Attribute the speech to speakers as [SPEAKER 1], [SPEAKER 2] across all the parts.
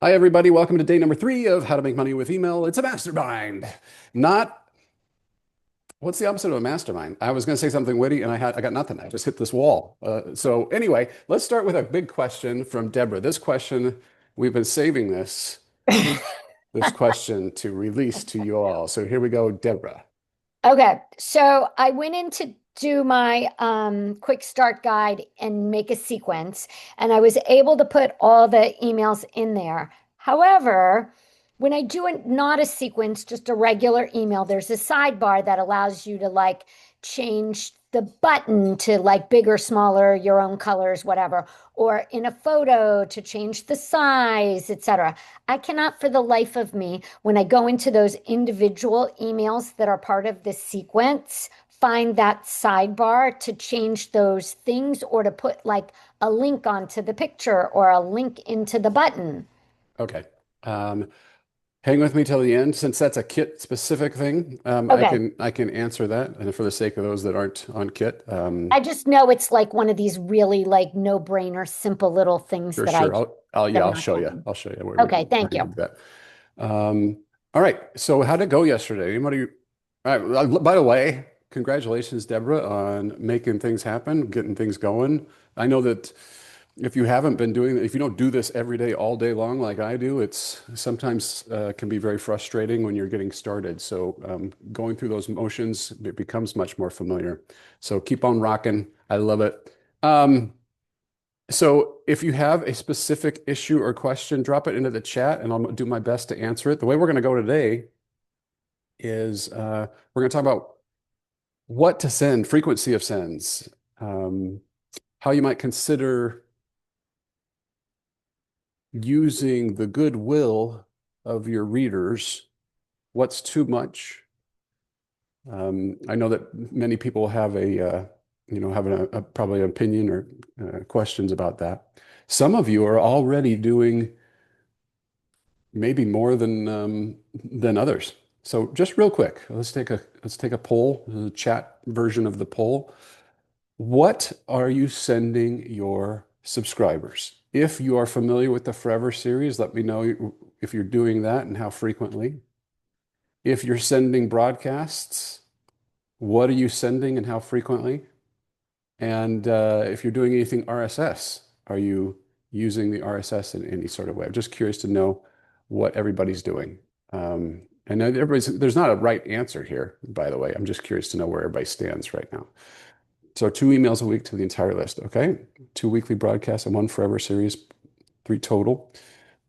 [SPEAKER 1] Hi, everybody. Welcome to day number 3 of How to Make Money with Email. It's a mastermind. Not what's the opposite of a mastermind? I was going to say something witty and I got nothing. I just hit this wall. So anyway, let's start with a big question from Deborah. This question, we've been saving this question to release to you all. So here we go, Deborah.
[SPEAKER 2] Okay, so I went in to do my quick start guide and make a sequence, and I was able to put all the emails in there. However, when I do not a sequence, just a regular email, there's a sidebar that allows you to like change the button to like bigger, smaller, your own colors, whatever, or in a photo to change the size, etc. I cannot for the life of me, when I go into those individual emails that are part of this sequence, find that sidebar to change those things or to put like a link onto the picture or a link into the button.
[SPEAKER 1] Okay. Um, Hang with me till the end. Since that's a Kit specific thing,
[SPEAKER 2] Okay.
[SPEAKER 1] I can answer that. And for the sake of those that aren't on Kit,
[SPEAKER 2] I just know it's like one of these really like no-brainer, simple little things
[SPEAKER 1] sure,
[SPEAKER 2] that I
[SPEAKER 1] sure. I'll
[SPEAKER 2] that
[SPEAKER 1] yeah,
[SPEAKER 2] I'm
[SPEAKER 1] I'll
[SPEAKER 2] not
[SPEAKER 1] show you.
[SPEAKER 2] doing.
[SPEAKER 1] I'll show you
[SPEAKER 2] Okay,
[SPEAKER 1] where
[SPEAKER 2] thank
[SPEAKER 1] you
[SPEAKER 2] you.
[SPEAKER 1] do that. All right. So how'd it go yesterday? Anybody? All right. By the way, congratulations, Deborah, on making things happen, getting things going. I know that if you haven't been doing, if you don't do this every day, all day long, like I do, it's sometimes can be very frustrating when you're getting started. So going through those motions, it becomes much more familiar. So keep on rocking. I love it. Um, so if you have a specific issue or question, drop it into the chat and I'll do my best to answer it. The way we're going to go today is we're going to talk about what to send, frequency of sends, um, how you might consider using the goodwill of your readers, what's too much. I know that many people have have probably an opinion or questions about that. Some of you are already doing maybe more than others. So just real quick, let's take a poll, the chat version of the poll. What are you sending your subscribers? If you are familiar with the Forever series, let me know if you're doing that and how frequently. If you're sending broadcasts, what are you sending and how frequently? And if you're doing anything RSS, are you using the RSS in any sort of way? I'm just curious to know what everybody's doing. And there's not a right answer here, by the way. I'm just curious to know where everybody stands right now. So 2 emails a week to the entire list. Okay. 2 weekly broadcasts and 1 Forever series, 3 total.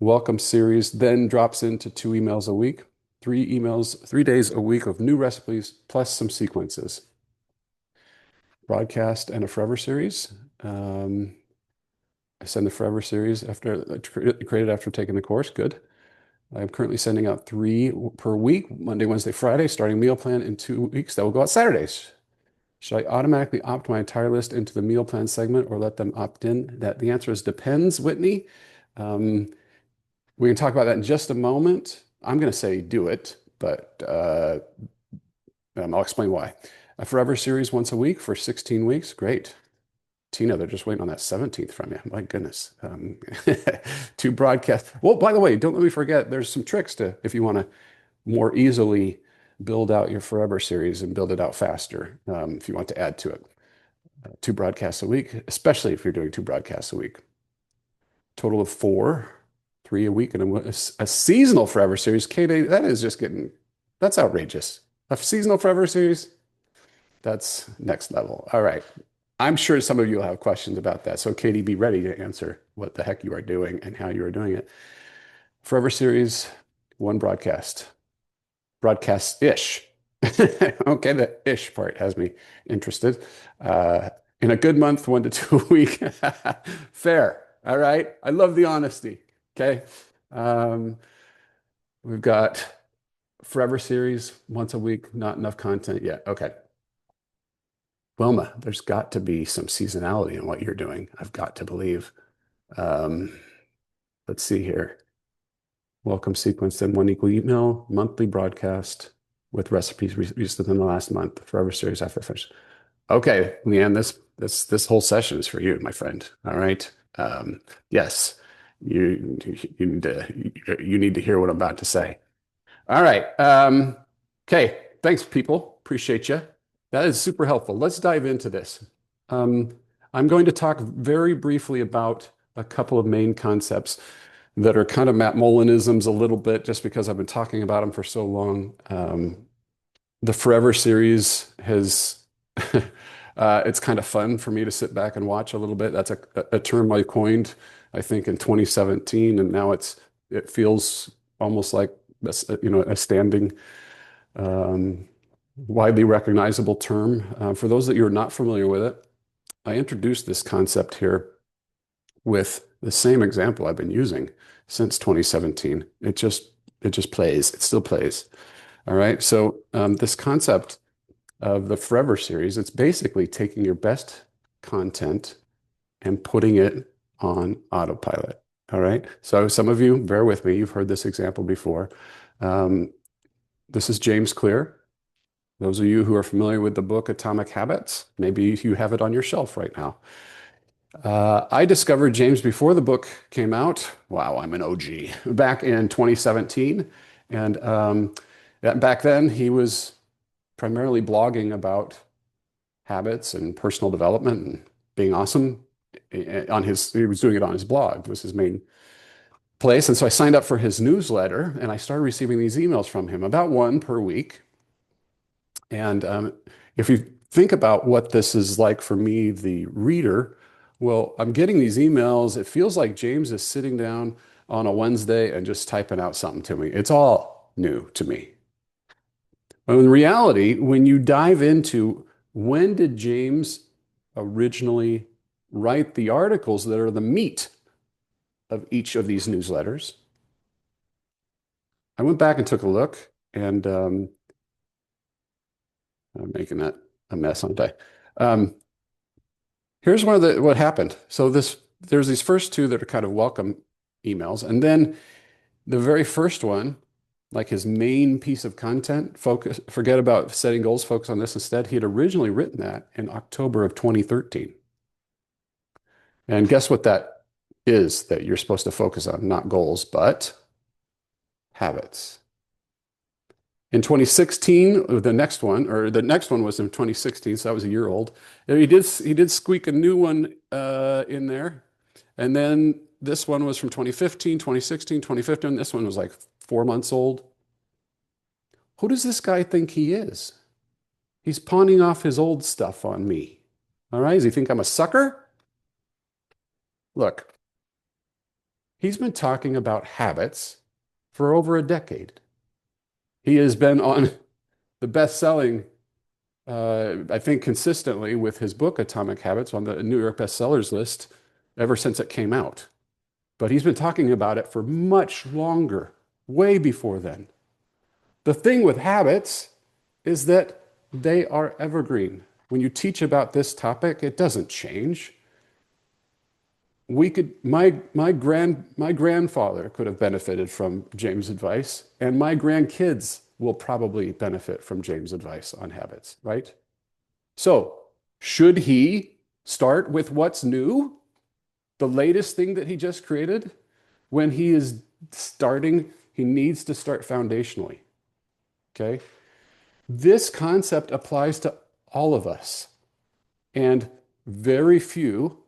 [SPEAKER 1] Welcome series then drops into 2 emails a week, 3 emails, 3 days a week of new recipes, plus some sequences. Broadcast and a Forever series. I send the Forever series after created after taking the course. Good. I'm currently sending out 3 per week, Monday, Wednesday, Friday, starting meal plan in 2 weeks. That will go out Saturdays. Should I automatically opt my entire list into the meal plan segment or let them opt in? The answer is depends, Whitney. Um, we can talk about that in just a moment. I'm going to say do it, but I'll explain why. A Forever series once a week for 16 weeks. Great. Tina, they're just waiting on that 17th from you. My goodness. 2 broadcasts. Well, by the way, don't let me forget, there's some tricks to if you want to more easily build out your Forever series and build it out faster, if you want to add to it. 2 broadcasts a week, especially if you're doing 2 broadcasts a week. Total of 4, 3 a week, and a seasonal Forever series. Katie, that is just that's outrageous. A seasonal Forever series, that's next level. All right. I'm sure some of you will have questions about that. So, Katie, be ready to answer what the heck you are doing and how you are doing it. Forever series, 1 broadcast, broadcast-ish. Okay, the ish part has me interested. Uh, in a good month, 1 to 2 a week. Fair. All right. I love the honesty. Okay. Um, we've got Forever series once a week, not enough content yet. Okay. Wilma, there's got to be some seasonality in what you're doing. I've got to believe. Um, let's see here. Welcome sequence, then 1 equal email, monthly broadcast with recipes released within the last month. Forever series after finish. Okay, Leanne, this whole session is for you, my friend. All right. Yes. you need to hear what I'm about to say. All right. Okay. Thanks, people. Appreciate you. That is super helpful. Let's dive into this. Um, I'm going to talk very briefly about a couple of main concepts that are kind of Matt Molinisms a little bit, just because I've been talking about them for so long. The Forever series has, it's kind of fun for me to sit back and watch a little bit. That's a term I coined, I think, in 2017, and now it feels almost like a standing, um, widely recognizable term. For those that you're not familiar with it, I introduced this concept here with the same example I've been using since 2017. It just plays. It still plays. All right. So this concept of the Forever series, it's basically taking your best content and putting it on autopilot. All right. So some of you, bear with me, you've heard this example before. This is James Clear. Those of you who are familiar with the book Atomic Habits, maybe you have it on your shelf right now. I discovered James before the book came out. Wow, I'm an OG. Back in 2017. And back then, he was primarily blogging about habits and personal development and being awesome. He was doing it on his blog, was his main place. And so I signed up for his newsletter and I started receiving these emails from him, about one per week. And if you think about what this is like for me, the reader, well, I'm getting these emails. It feels like James is sitting down on a Wednesday and just typing out something to me. It's all new to me. But in reality, when you dive into when did James originally write the articles that are the meat of each of these newsletters, I went back and took a look, and I'm making that a mess, aren't I? Here's what happened. So there's these first two that are kind of welcome emails, and then the very first one, like his main piece of content, forget about setting goals, focus on this instead. He had originally written that in October of 2013. And guess what that is that you're supposed to focus on? Not goals, but habits. In 2016, the next one was in 2016, so that was a year old. And he did squeak a new one in there. And then this one was from 2015, 2016, 2015. This one was like 4 months old. Who does this guy think he is? He's pawning off his old stuff on me. All right, does he think I'm a sucker? Look, he's been talking about habits for over a decade. He has been on the best-selling, I think, consistently with his book, Atomic Habits, on the New York bestsellers list ever since it came out. But he's been talking about it for much longer, way before then. The thing with habits is that they are evergreen. When you teach about this topic, it doesn't change. My grandfather could have benefited from James' advice, and my grandkids will probably benefit from James' advice on habits, right? So, should he start with what's new, the latest thing that he just created? When he is starting, he needs to start foundationally. Okay? This concept applies to all of us, and very few,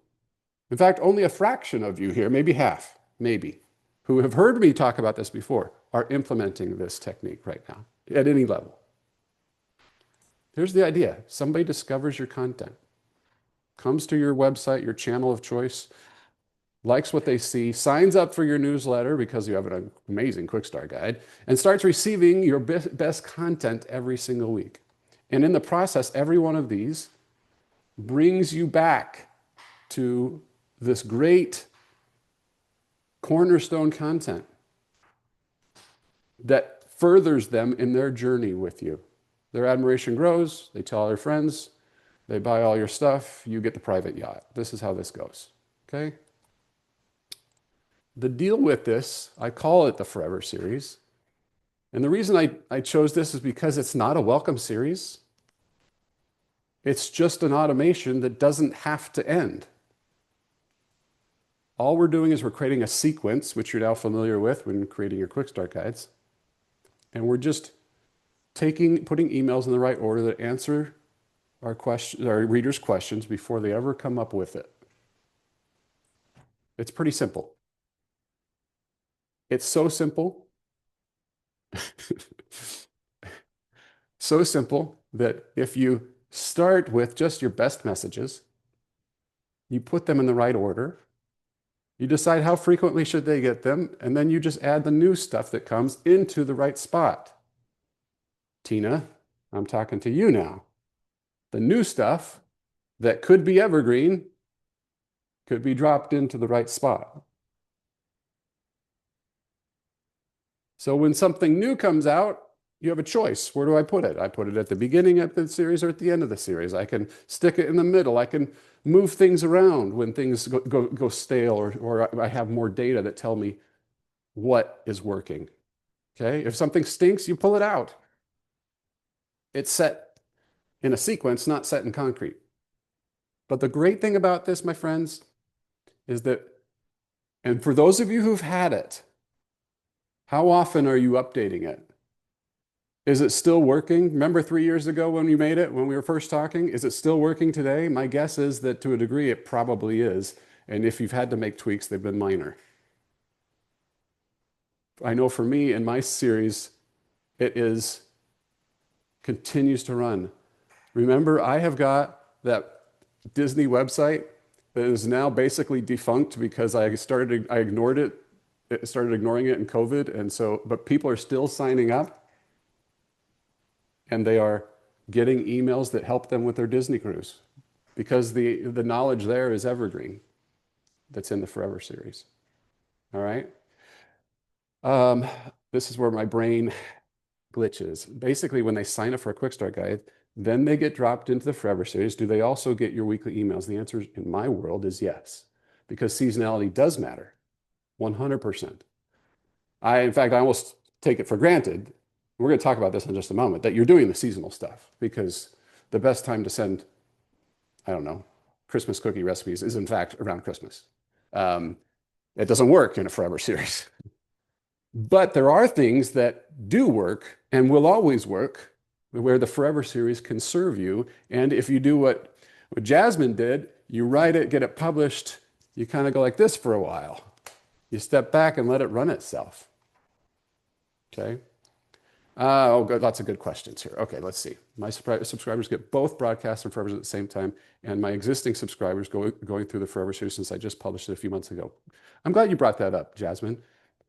[SPEAKER 1] in fact, only a fraction of you here, maybe half, maybe, who have heard me talk about this before, are implementing this technique right now at any level. Here's the idea. Somebody discovers your content, comes to your website, your channel of choice, likes what they see, signs up for your newsletter because you have an amazing quick start guide, and starts receiving your best content every single week. And in the process, every one of these brings you back to this great cornerstone content that furthers them in their journey with you. Their admiration grows, they tell their friends, they buy all your stuff, you get the private yacht. This is how this goes, okay? The deal with this, I call it the Forever series. And the reason I chose this is because it's not a welcome series. It's just an automation that doesn't have to end. All we're doing is we're creating a sequence, which you're now familiar with when creating your quick start guides. And we're just putting emails in the right order that answer our readers' questions before they ever come up with it. It's pretty simple. It's so simple, so simple that if you start with just your best messages, you put them in the right order, you decide how frequently should they get them, and then you just add the new stuff that comes into the right spot. Tina, I'm talking to you now. The new stuff that could be evergreen could be dropped into the right spot. So when something new comes out, you have a choice. Where do I put it? I put it at the beginning of the series or at the end of the series. I can stick it in the middle. I can move things around when things go stale, or I have more data that tell me what is working. Okay? If something stinks, you pull it out. It's set in a sequence, not set in concrete. But the great thing about this, my friends, is that, and for those of you who've had it, how often are you updating it? Is it still working? Remember 3 years ago when you made it, when we were first talking? Is it still working today? My guess is that to a degree it probably is. And if you've had to make tweaks, they've been minor. I know for me in my series, continues to run. Remember, I have got that Disney website that is now basically defunct because I ignored it. It started ignoring it in COVID. And so, but people are still signing up and they are getting emails that help them with their Disney cruise because the knowledge there is evergreen that's in the Forever series. All right. This is where my brain glitches. Basically, when they sign up for a quick start guide, then they get dropped into the Forever series. Do they also get your weekly emails? The answer in my world is yes, because seasonality does matter, 100%. In fact, I almost take it for granted. We're going to talk about this in just a moment, that you're doing the seasonal stuff because the best time to send, I don't know, Christmas cookie recipes is in fact around Christmas. It doesn't work in a Forever series. But there are things that do work and will always work where the Forever series can serve you. And if you do what Jasmine did, you write it, get it published, you kind of go like this for a while. You step back and let it run itself. Okay? Lots of good questions here. Okay, let's see. My subscribers get both broadcasts and Forevers at the same time, and my existing subscribers going through the Forever series since I just published it a few months ago. I'm glad you brought that up, Jasmine.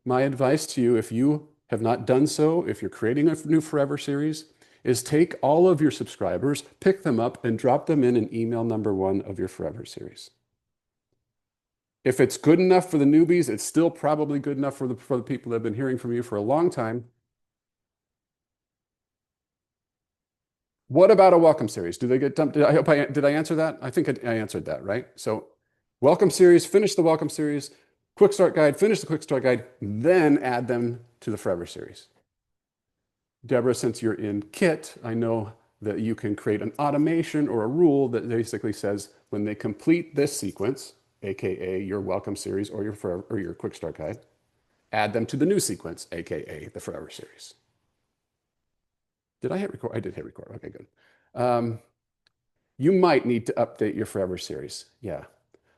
[SPEAKER 1] My advice to you, if you have not done so, if you're creating a new Forever series, is take all of your subscribers, pick them up, and drop them in an email number 1 of your Forever series. If it's good enough for the newbies, it's still probably good enough for the people that have been hearing from you for a long time. What about a welcome series? Do they get dumped? Did I answer that? I think I answered that, right? So welcome series, finish the welcome series, quick start guide, finish the quick start guide, then add them to the Forever series. Deborah, since you're in Kit, I know that you can create an automation or a rule that basically says when they complete this sequence, AKA your welcome series or your quick start guide, add them to the new sequence, AKA the Forever series. Did I hit record? I did hit record. Okay, good. You might need to update your Forever series. Yeah.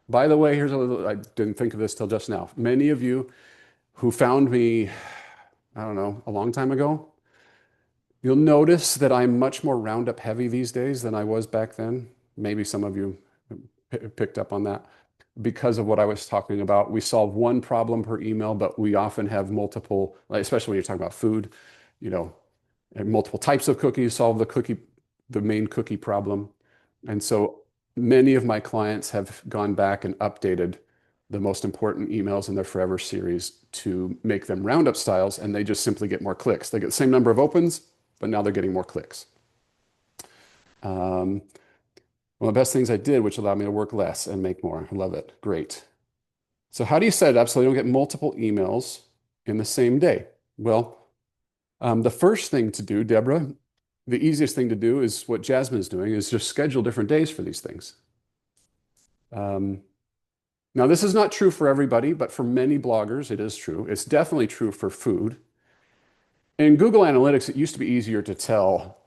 [SPEAKER 1] By the way, I didn't think of this till just now. Many of you who found me, I don't know, a long time ago, you'll notice that I'm much more Roundup heavy these days than I was back then. Maybe some of you picked up on that because of what I was talking about. We solve one problem per email, but we often have multiple, especially when you're talking about food, multiple types of cookies, solve the main cookie problem. And so many of my clients have gone back and updated the most important emails in their Forever series to make them Roundup styles, and they just simply get more clicks. They get the same number of opens, but now they're getting more clicks. One of the best things I did, which allowed me to work less and make more. I love it. Great. So how do you set it up so you don't get multiple emails in the same day? Well, the first thing to do, Deborah, the easiest thing to do is what Jasmine is doing, is just schedule different days for these things. Now, this is not true for everybody, but for many bloggers, it is true. It's definitely true for food. In Google Analytics, it used to be easier to tell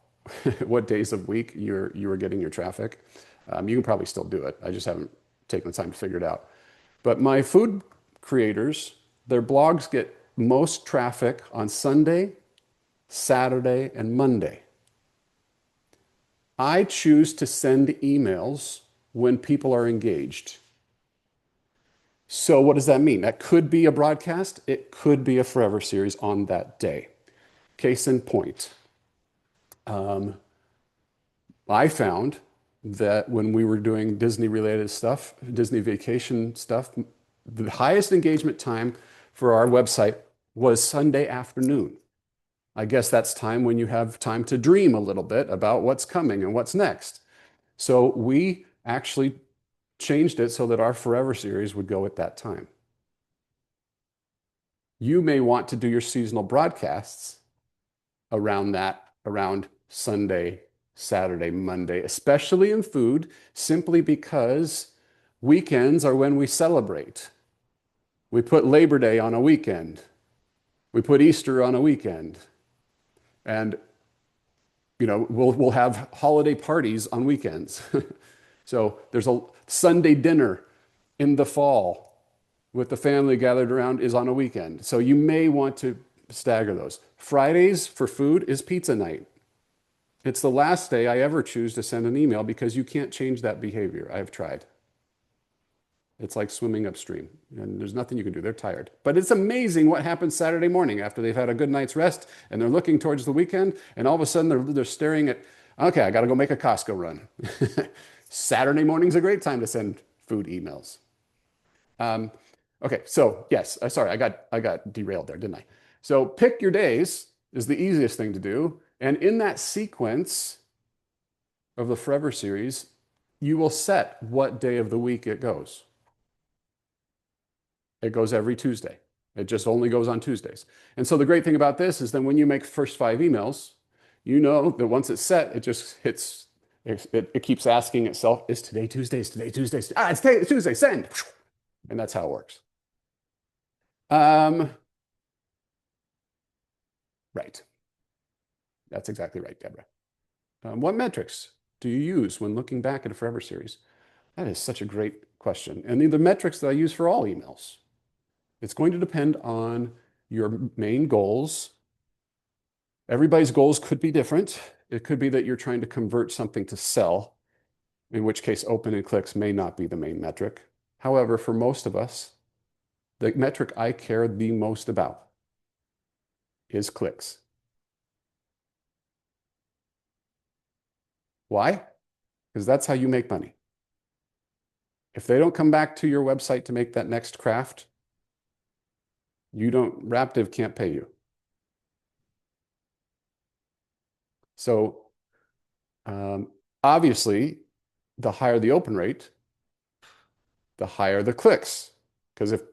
[SPEAKER 1] what days of week you were getting your traffic. You can probably still do it. I just haven't taken the time to figure it out. But my food creators, their blogs get most traffic on Sunday, Saturday, and Monday. I choose to send emails when people are engaged. So what does that mean? That could be a broadcast. It could be a Forever series on that day. Case in point, I found that when we were doing Disney related stuff, Disney vacation stuff, the highest engagement time for our website was Sunday afternoon. I guess that's time when you have time to dream a little bit about what's coming and what's next. So we actually changed it so that our Forever series would go at that time. You may want to do your seasonal broadcasts around Sunday, Saturday, Monday, especially in food, simply because weekends are when we celebrate. We put Labor Day on a weekend. We put Easter on a weekend. And we'll have holiday parties on weekends. So there's a Sunday dinner in the fall with the family gathered around is on a weekend. So you may want to stagger those. Fridays for food is pizza night. It's the last day I ever choose to send an email because you can't change that behavior. I've tried. It's like swimming upstream, and there's nothing you can do. They're tired. But it's amazing what happens Saturday morning after they've had a good night's rest and they're looking towards the weekend, and all of a sudden they're staring at, okay, I got to go make a Costco run. Saturday morning's a great time to send food emails. Okay, so yes, sorry, I got derailed there, didn't I? So pick your days is the easiest thing to do, and in that sequence of the Forever series, you will set what day of the week it goes. It goes every Tuesday. It just only goes on Tuesdays. And so the great thing about this is then when you make the first 5 emails, you know that once it's set, it just hits, it keeps asking itself, is today Tuesday? Is today Tuesday? It's Tuesday, send. And that's how it works. Right. That's exactly right, Deborah. What metrics do you use when looking back at a Forever series? That is such a great question. And the metrics that I use for all emails. It's going to depend on your main goals. Everybody's goals could be different. It could be that you're trying to convert something to sell, in which case open and clicks may not be the main metric. However, for most of us, the metric I care the most about is clicks. Why? Because that's how you make money. If they don't come back to your website to make that next craft, Raptive can't pay you. So obviously, the higher the open rate, the higher the clicks. Because if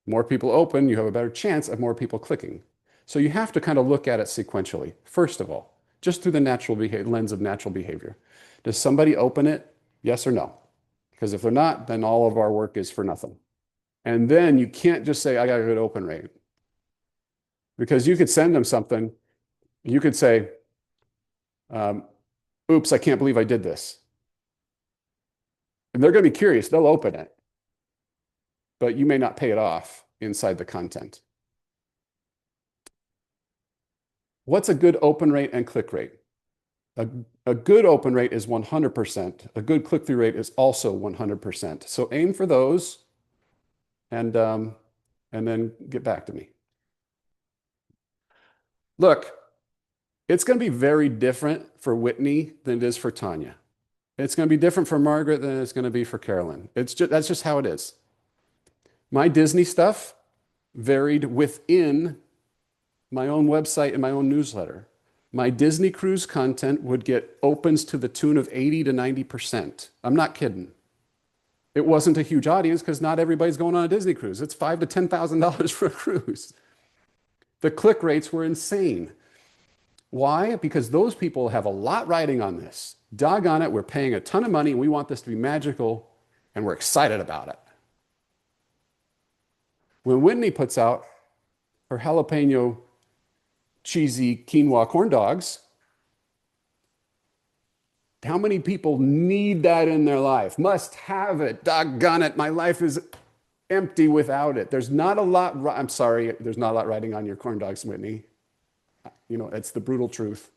[SPEAKER 1] more people open, you have a better chance of more people clicking. So you have to kind of look at it sequentially. First of all, just through the lens of natural behavior. Does somebody open it? Yes or no? Because if they're not, then all of our work is for nothing. And then you can't just say, I got a good open rate. Because you could send them something. You could say, oops, I can't believe I did this. And they're going to be curious. They'll open it. But you may not pay it off inside the content. What's a good open rate and click rate? A good open rate is 100%. A good click-through rate is also 100%. So aim for those and then get back to me. Look, it's going to be very different for Whitney than it is for Tanya. It's going to be different for Margaret than it's going to be for Carolyn. That's just how it is. My Disney stuff varied within my own website and my own newsletter. My Disney cruise content would get opens to the tune of 80 to 90%. I'm not kidding. It wasn't a huge audience because not everybody's going on a Disney cruise. It's $5,000 to $10,000 for a cruise. The click rates were insane. Why? Because those people have a lot riding on this. Doggone it, we're paying a ton of money and we want this to be magical and we're excited about it. When Whitney puts out her jalapeno cheesy quinoa corn dogs, how many people need that in their life? Must have it. Doggone it. My life is empty without it. There's not a lot, I'm sorry, there's not a lot riding on your corn dogs, Whitney. You know, it's the brutal truth.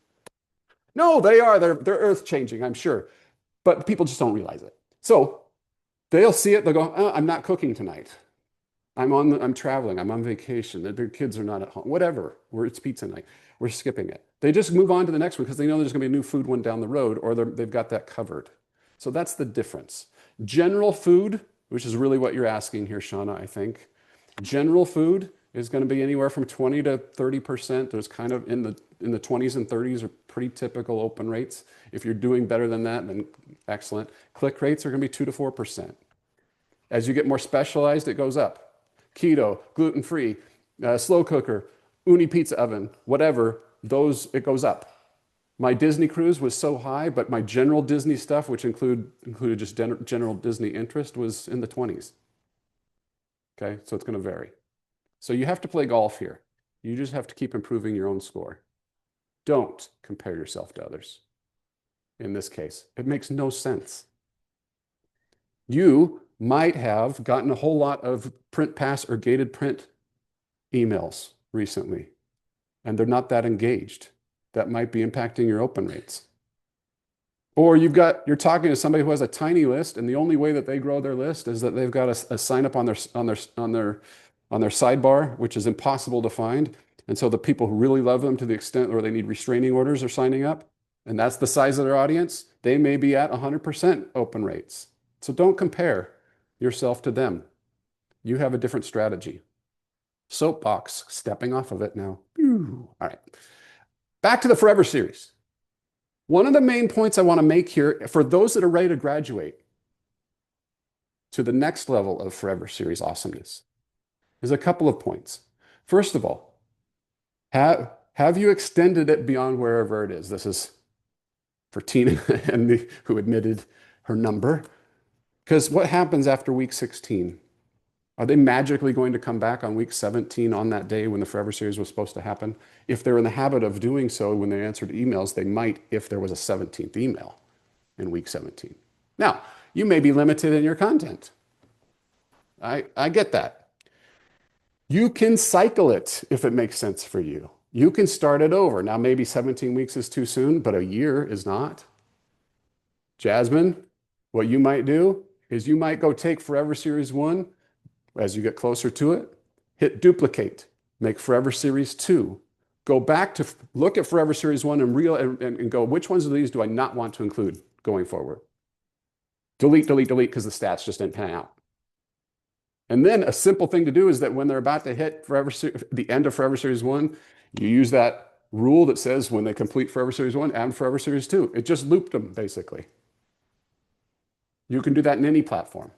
[SPEAKER 1] No, they are. They're earth changing, I'm sure. But people just don't realize it. So they'll see it, they'll go, oh, I'm not cooking tonight. I'm traveling, I'm on vacation, their kids are not at home, whatever. It's pizza night. We're skipping it. They just move on to the next one because they know there's going to be a new food one down the road, or they've got that covered. So that's the difference. General food, which is really what you're asking here, Shauna, I think. General food is going to be anywhere from 20 to 30%. There's kind of in the 20s and 30s are pretty typical open rates. If you're doing better than that, then excellent. Click rates are going to be 2 to 4%. As you get more specialized, it goes up. Keto, gluten-free, slow cooker, uni pizza oven, whatever, it goes up. My Disney cruise was so high, but my general Disney stuff, which included just general Disney interest, was in the 20s. Okay, so it's going to vary. So you have to play golf here. You just have to keep improving your own score. Don't compare yourself to others. In this case, it makes no sense. You might have gotten a whole lot of print pass or gated print emails recently, and they're not that engaged. That might be impacting your open rates. Or you're talking to somebody who has a tiny list, and the only way that they grow their list is that they've got a sign up on their sidebar, which is impossible to find. And so the people who really love them to the extent where they need restraining orders are signing up, and that's the size of their audience. They may be at 100% open rates. So don't compare yourself to them. You have a different strategy. Soapbox, stepping off of it now. All right. Back to the Forever series. One of the main points I want to make here for those that are ready to graduate to the next level of Forever series awesomeness is a couple of points. First of all, have you extended it beyond wherever it is? This is for Tina and who admitted her number. Because what happens after week 16? Are they magically going to come back on week 17 on that day when the Forever series was supposed to happen? If they're in the habit of doing so when they answered emails, they might if there was a 17th email in week 17. Now, you may be limited in your content. I get that. You can cycle it if it makes sense for you. You can start it over. Now, maybe 17 weeks is too soon, but a year is not. Jasmine, what you might do is you might go take Forever Series 1 as you get closer to it, hit duplicate, make Forever Series 2, go back to look at Forever Series 1 and go, which ones of these do I not want to include going forward? Delete, delete, delete, because the stats just didn't pan out. And then a simple thing to do is that when they're about to hit the end of Forever Series 1, you use that rule that says when they complete Forever Series 1, add Forever Series 2. It just looped them, basically. You can do that in any platform.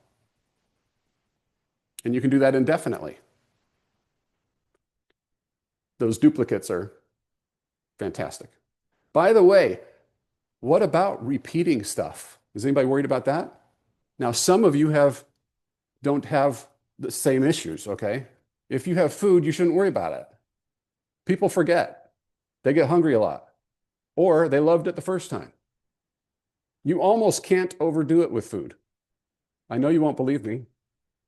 [SPEAKER 1] And you can do that indefinitely. Those duplicates are fantastic. By the way, what about repeating stuff? Is anybody worried about that? Now, some of you don't have the same issues, okay? If you have food, you shouldn't worry about it. People forget. They get hungry a lot. Or they loved it the first time. You almost can't overdo it with food. I know you won't believe me,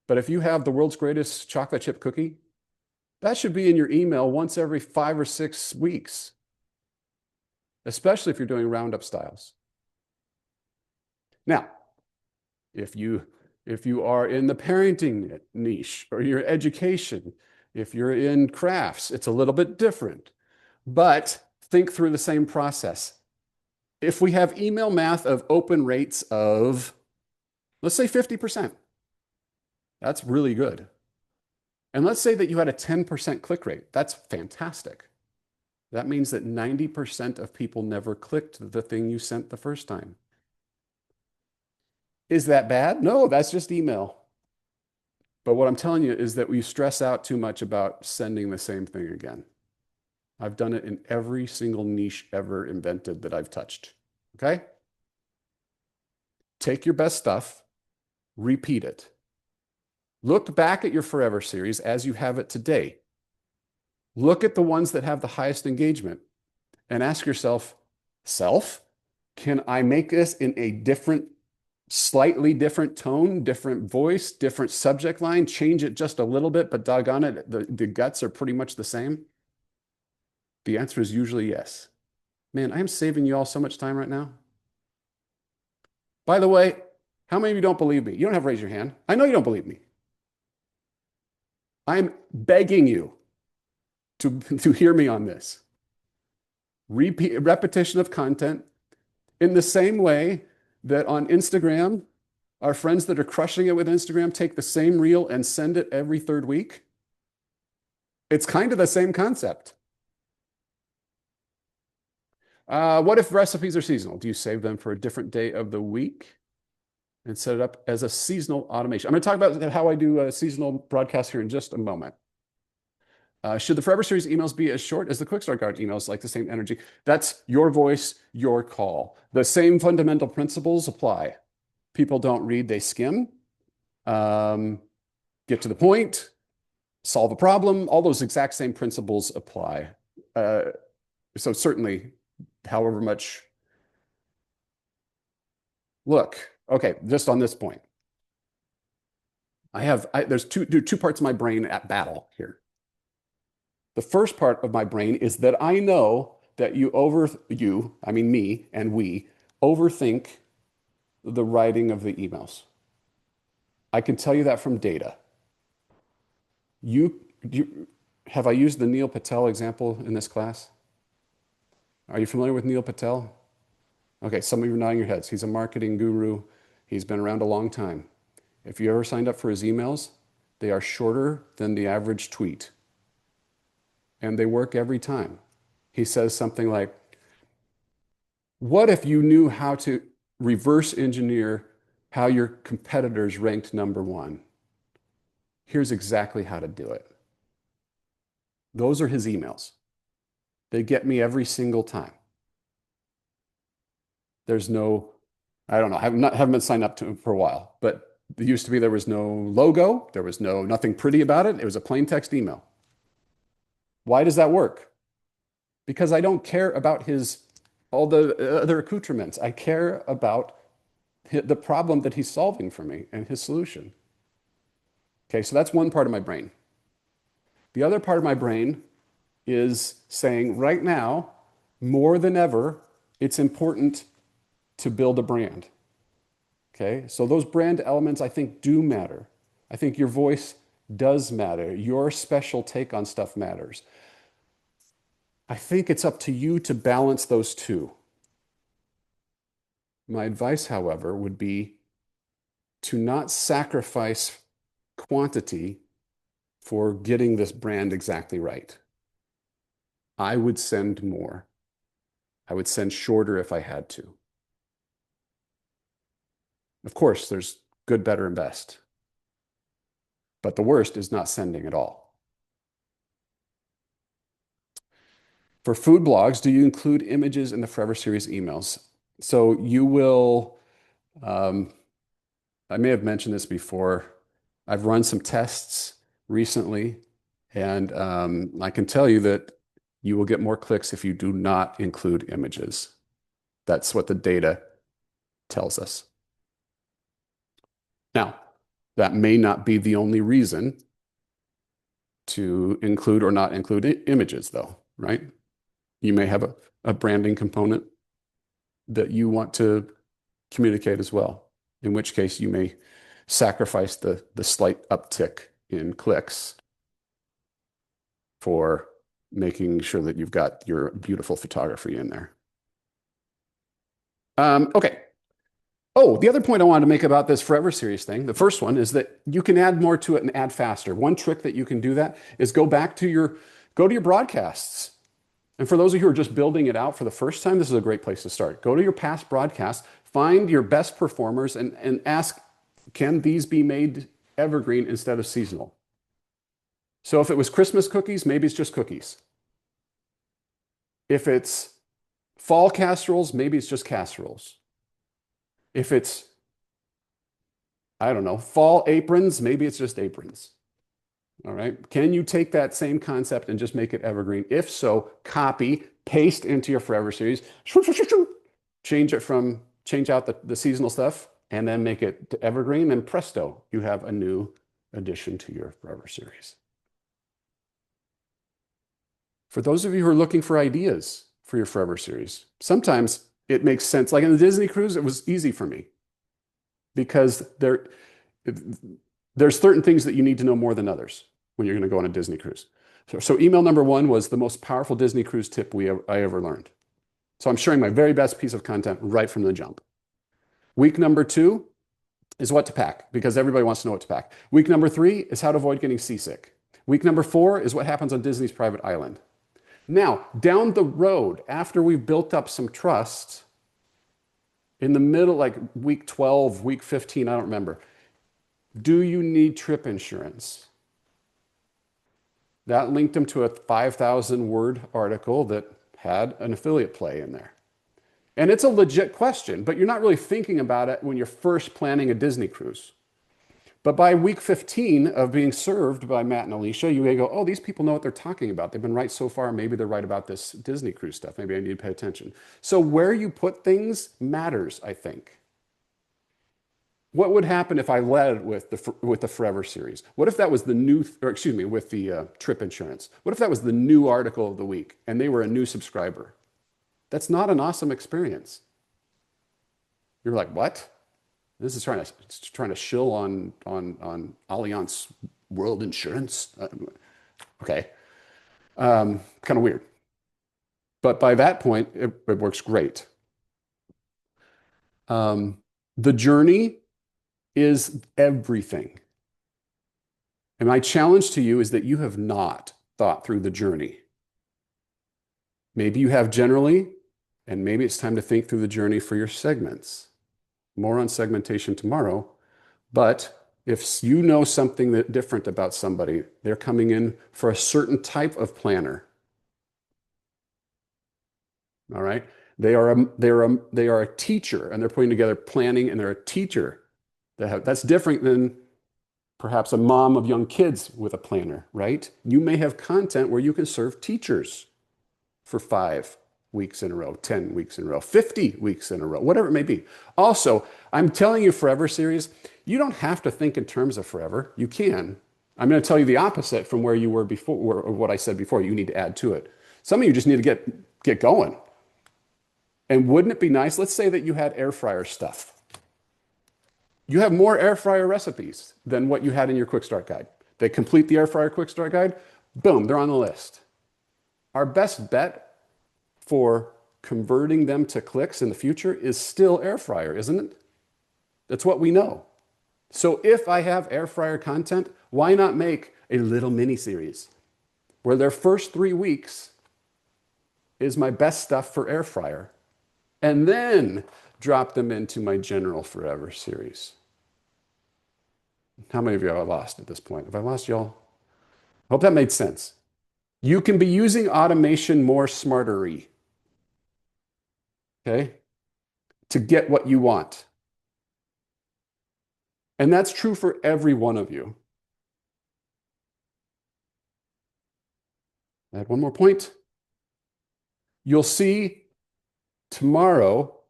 [SPEAKER 1] but if you have the world's greatest chocolate chip cookie, that should be in your email once every 5 or 6 weeks, especially if you're doing roundup styles. Now, if you are in the parenting niche or your education, if you're in crafts, it's a little bit different, but think through the same process. If we have email math of open rates of, let's say 50%, that's really good. And let's say that you had a 10% click rate. That's fantastic. That means that 90% of people never clicked the thing you sent the first time. Is that bad? No, that's just email. But what I'm telling you is that we stress out too much about sending the same thing again. I've done it in every single niche ever invented that I've touched. Okay? Take your best stuff, repeat it. Look back at your Forever series as you have it today. Look at the ones that have the highest engagement and ask yourself, can I make this in a slightly different tone, different voice, different subject line, change it just a little bit, but doggone it, the guts are pretty much the same? The answer is usually yes. Man, I am saving you all so much time right now. By the way, how many of you don't believe me? You don't have to raise your hand. I know you don't believe me. I'm begging you to hear me on this. Repetition of content in the same way that on Instagram, our friends that are crushing it with Instagram take the same reel and send it every third week. It's kind of the same concept. What if recipes are seasonal? Do you save them for a different day of the week and set it up as a seasonal automation? I'm going to talk about how I do a seasonal broadcast here in just a moment. Should the Forever Series emails be as short as the Quick Start Guide emails, like the same energy? That's your voice, your call. The same fundamental principles apply. People don't read, they skim. Get to the point, solve a problem. All those exact same principles apply. So certainly, however much. Look, okay, just on this point. There's two parts of my brain at battle here. The first part of my brain is that I know that me and we overthink the writing of the emails. I can tell you that from data. Have I used the Neil Patel example in this class? Are you familiar with Neil Patel? Okay, some of you are nodding your heads. He's a marketing guru. He's been around a long time. If you ever signed up for his emails, they are shorter than the average tweet. And they work every time. He says something like, what if you knew how to reverse engineer how your competitors ranked #1? Here's exactly how to do it. Those are his emails. They get me every single time. There's no, I don't know, I haven't been signed up to him for a while, but it used to be there was no logo, there was nothing pretty about it. It was a plain text email. Why does that work? Because I don't care about all the other accoutrements. I care about the problem that he's solving for me and his solution. Okay, so that's one part of my brain. The other part of my brain is saying right now, more than ever, it's important to build a brand. Okay, so those brand elements I think do matter. I think your voice does matter. Your special take on stuff matters. I think it's up to you to balance those two. My advice, however, would be to not sacrifice quantity for getting this brand exactly right. I would send more. I would send shorter if I had to. Of course, there's good, better, and best. But the worst is not sending at all. For food blogs, do you include images in the Forever Series emails? So you will, I may have mentioned this before. I've run some tests recently, and I can tell you that you will get more clicks if you do not include images. That's what the data tells us. Now, that may not be the only reason to include or not include images, though, right? You may have a branding component that you want to communicate as well, in which case you may sacrifice the slight uptick in clicks for making sure that you've got your beautiful photography in there. Okay. Oh, the other point I wanted to make about this Forever Series thing, the first one is that you can add more to it and add faster. One trick that you can do that is go to your broadcasts. And for those of you who are just building it out for the first time, this is a great place to start. Go to your past broadcasts, find your best performers and ask, can these be made evergreen instead of seasonal? So if it was Christmas cookies, maybe it's just cookies. If it's fall casseroles, maybe it's just casseroles. If it's I don't know, fall aprons. Maybe it's just aprons. All right. Can you take that same concept and just make it evergreen? If so, copy, paste into your Forever series, change out the seasonal stuff, and then make it to evergreen, and presto, you have a new addition to your Forever series. For those of you who are looking for ideas for your Forever series, sometimes it makes sense. Like in the Disney cruise, it was easy for me because there's certain things that you need to know more than others when you're going to go on a Disney cruise. So email number one was the most powerful Disney cruise tip I ever learned. So I'm sharing my very best piece of content right from the jump. Week number two is what to pack, because everybody wants to know what to pack. Week number three is how to avoid getting seasick. Week number four is what happens on Disney's private island. Now, down the road, after we've built up some trust, in the middle, like week 12, week 15, I don't remember, do you need trip insurance? That linked them to a 5,000 word article that had an affiliate play in there. And it's a legit question, but you're not really thinking about it when you're first planning a Disney cruise. But by week 15 of being served by Matt and Alicia, you may go, oh, these people know what they're talking about. They've been right so far. Maybe they're right about this Disney cruise stuff. Maybe I need to pay attention. So where you put things matters, I think. What would happen if I led with the Forever series? What if that was the new, or excuse me, with the trip insurance? What if that was the new article of the week and they were a new subscriber? That's not an awesome experience. You're like, what? This is trying to shill on Allianz World Insurance. Okay, kind of weird. But by that point, it works great. The journey is everything. And my challenge to you is that you have not thought through the journey. Maybe you have generally, and maybe it's time to think through the journey for your segments. More on segmentation tomorrow. But if you know something different about somebody, they're coming in for a certain type of planner. All right. They are a teacher, and they're putting together planning, and they're a teacher. That's different than perhaps a mom of young kids with a planner, right? You may have content where you can serve teachers for 5 weeks in a row, 10 weeks in a row, 50 weeks in a row, whatever it may be. Also, I'm telling you, Forever series, you don't have to think in terms of forever. You can. I'm going to tell you the opposite from where you were before, or what I said before. You need to add to it. Some of you just need to get going. And wouldn't it be nice? Let's say that you had air fryer stuff. You have more air fryer recipes than what you had in your quick start guide. They complete the air fryer quick start guide. Boom, they're on the list. Our best bet for converting them to clicks in the future is still air fryer, isn't it? That's what we know. So if I have air fryer content, why not make a little mini series where their first 3 weeks is my best stuff for air fryer, and then drop them into my general Forever series? How many of you have I lost at this point? Have I lost y'all? I hope that made sense. You can be using automation more smartery, okay, to get what you want. And that's true for every one of you. Add one more point. You'll see tomorrow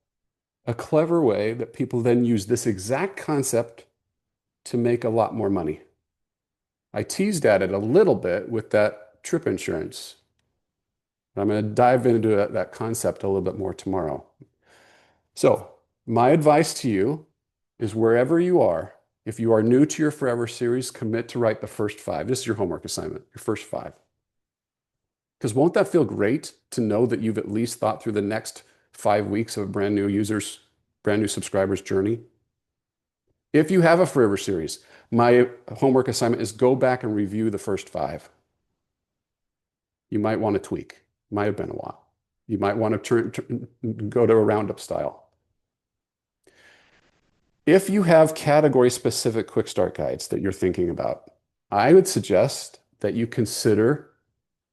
[SPEAKER 1] a clever way that people then use this exact concept to make a lot more money. I teased at it a little bit with that trip insurance. I'm going to dive into that concept a little bit more tomorrow. So my advice to you is, wherever you are, if you are new to your Forever series, commit to write the first 5. This is your homework assignment, your first 5. Because won't that feel great to know that you've at least thought through the next 5 weeks of a brand new subscriber's journey? If you have a Forever series, my homework assignment is go back and review the first 5. You might want to tweak. Might have been a while. You might want to go to a roundup style. If you have category-specific quick start guides that you're thinking about, I would suggest that you consider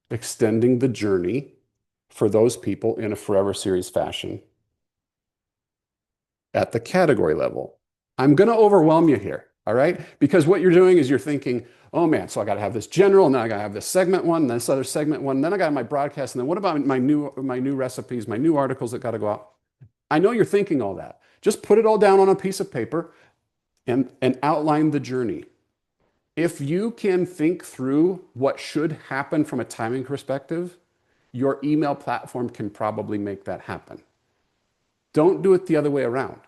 [SPEAKER 1] extending the journey for those people in a Forever series fashion at the category level. I'm going to overwhelm you here. All right. Because what you're doing is you're thinking, oh man, so I got to have this general, and then I got to have this segment one, and this other segment one, and then I got my broadcast, and then what about my new recipes, my new articles that got to go out? I know you're thinking all that. Just put it all down on a piece of paper and outline the journey. If you can think through what should happen from a timing perspective, your email platform can probably make that happen. Don't do it the other way around,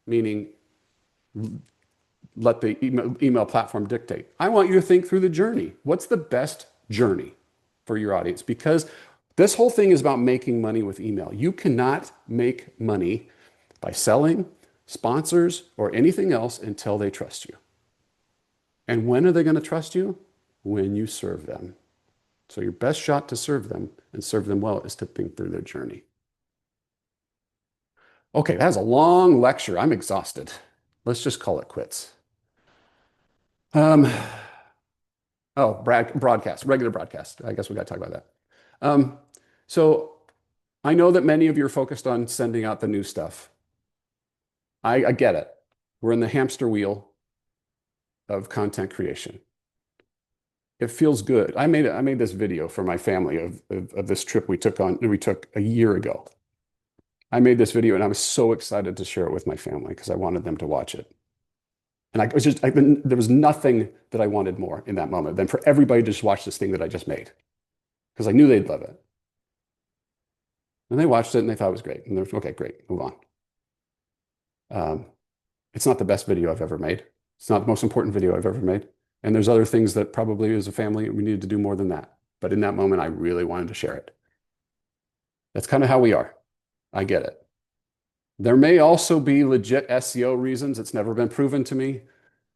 [SPEAKER 1] meaning let the email platform dictate. I want you to think through the journey. What's the best journey for your audience? Because this whole thing is about making money with email. You cannot make money by selling, sponsors, or anything else until they trust you. And when are they going to trust you? When you serve them. So your best shot to serve them and serve them well is to think through their journey. Okay, that's a long lecture. I'm exhausted. Let's just call it quits. Broadcast, regular broadcast. I guess we got to talk about that. So I know that many of you are focused on sending out the new stuff. I get it. We're in the hamster wheel of content creation. It feels good. I made this video for my family of this trip we took a year ago. I made this video and I was so excited to share it with my family because I wanted them to watch it. And there was nothing that I wanted more in that moment than for everybody to just watch this thing that I just made because I knew they'd love it. And they watched it and they thought it was great. And they're okay, great, move on. It's not the best video I've ever made. It's not the most important video I've ever made. And there's other things that probably as a family, we needed to do more than that. But in that moment, I really wanted to share it. That's kind of how we are. I get it. There may also be legit SEO reasons. It's never been proven to me,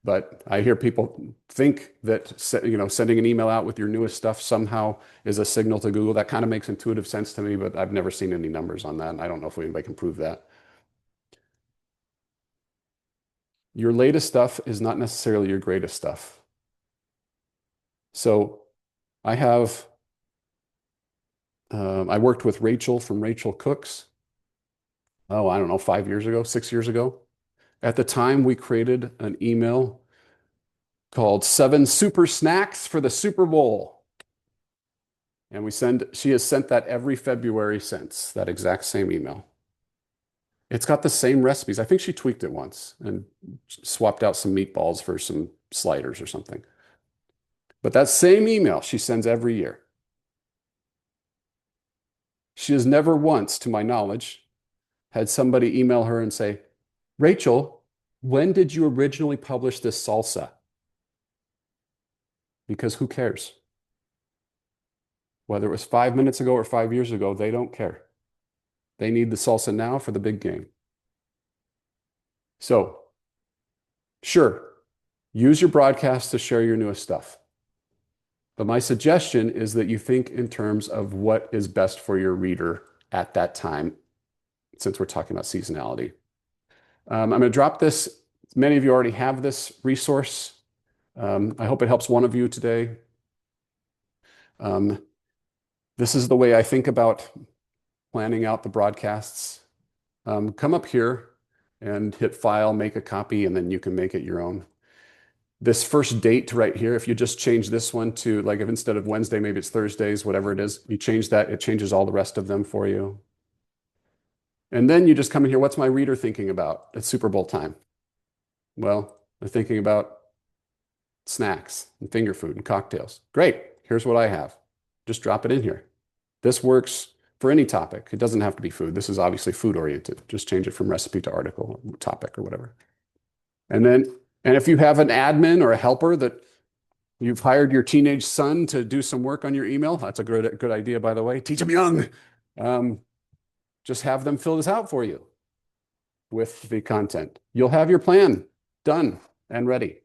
[SPEAKER 1] but I hear people think that sending an email out with your newest stuff somehow is a signal to Google. That kind of makes intuitive sense to me, but I've never seen any numbers on that. And I don't know if anybody can prove that. Your latest stuff is not necessarily your greatest stuff. So I worked with Rachel from Rachel Cooks. Oh, I don't know, 5 years ago, 6 years ago. At the time, we created an email called 7 Super Snacks for the Super Bowl. And she has sent that every February since, that exact same email. It's got the same recipes. I think she tweaked it once and swapped out some meatballs for some sliders or something. But that same email she sends every year. She has never once, to my knowledge, had somebody email her and say, Rachel, when did you originally publish this salsa? Because who cares? Whether it was 5 minutes ago or 5 years ago, they don't care. They need the salsa now for the big game. So, sure, use your broadcast to share your newest stuff. But my suggestion is that you think in terms of what is best for your reader at that time, since we're talking about seasonality. I'm going to drop this. Many of you already have this resource. I hope it helps one of you today. This is the way I think about planning out the broadcasts. Come up here and hit File, make a copy, and then you can make it your own. This first date right here, if you just change this one to, like, if instead of Wednesday, maybe it's Thursdays, whatever it is, you change that, it changes all the rest of them for you. And then you just come in here, what's my reader thinking about at Super Bowl time? Well, they're thinking about snacks and finger food and cocktails. Great, here's what I have. Just drop it in here. This works for any topic. It doesn't have to be food. This is obviously food oriented. Just change it from recipe to article, topic, or whatever. And if you have an admin or a helper that you've hired your teenage son to do some work on your email, that's a good idea, by the way. Teach them young. Just have them fill this out for you with the content. You'll have your plan done and ready.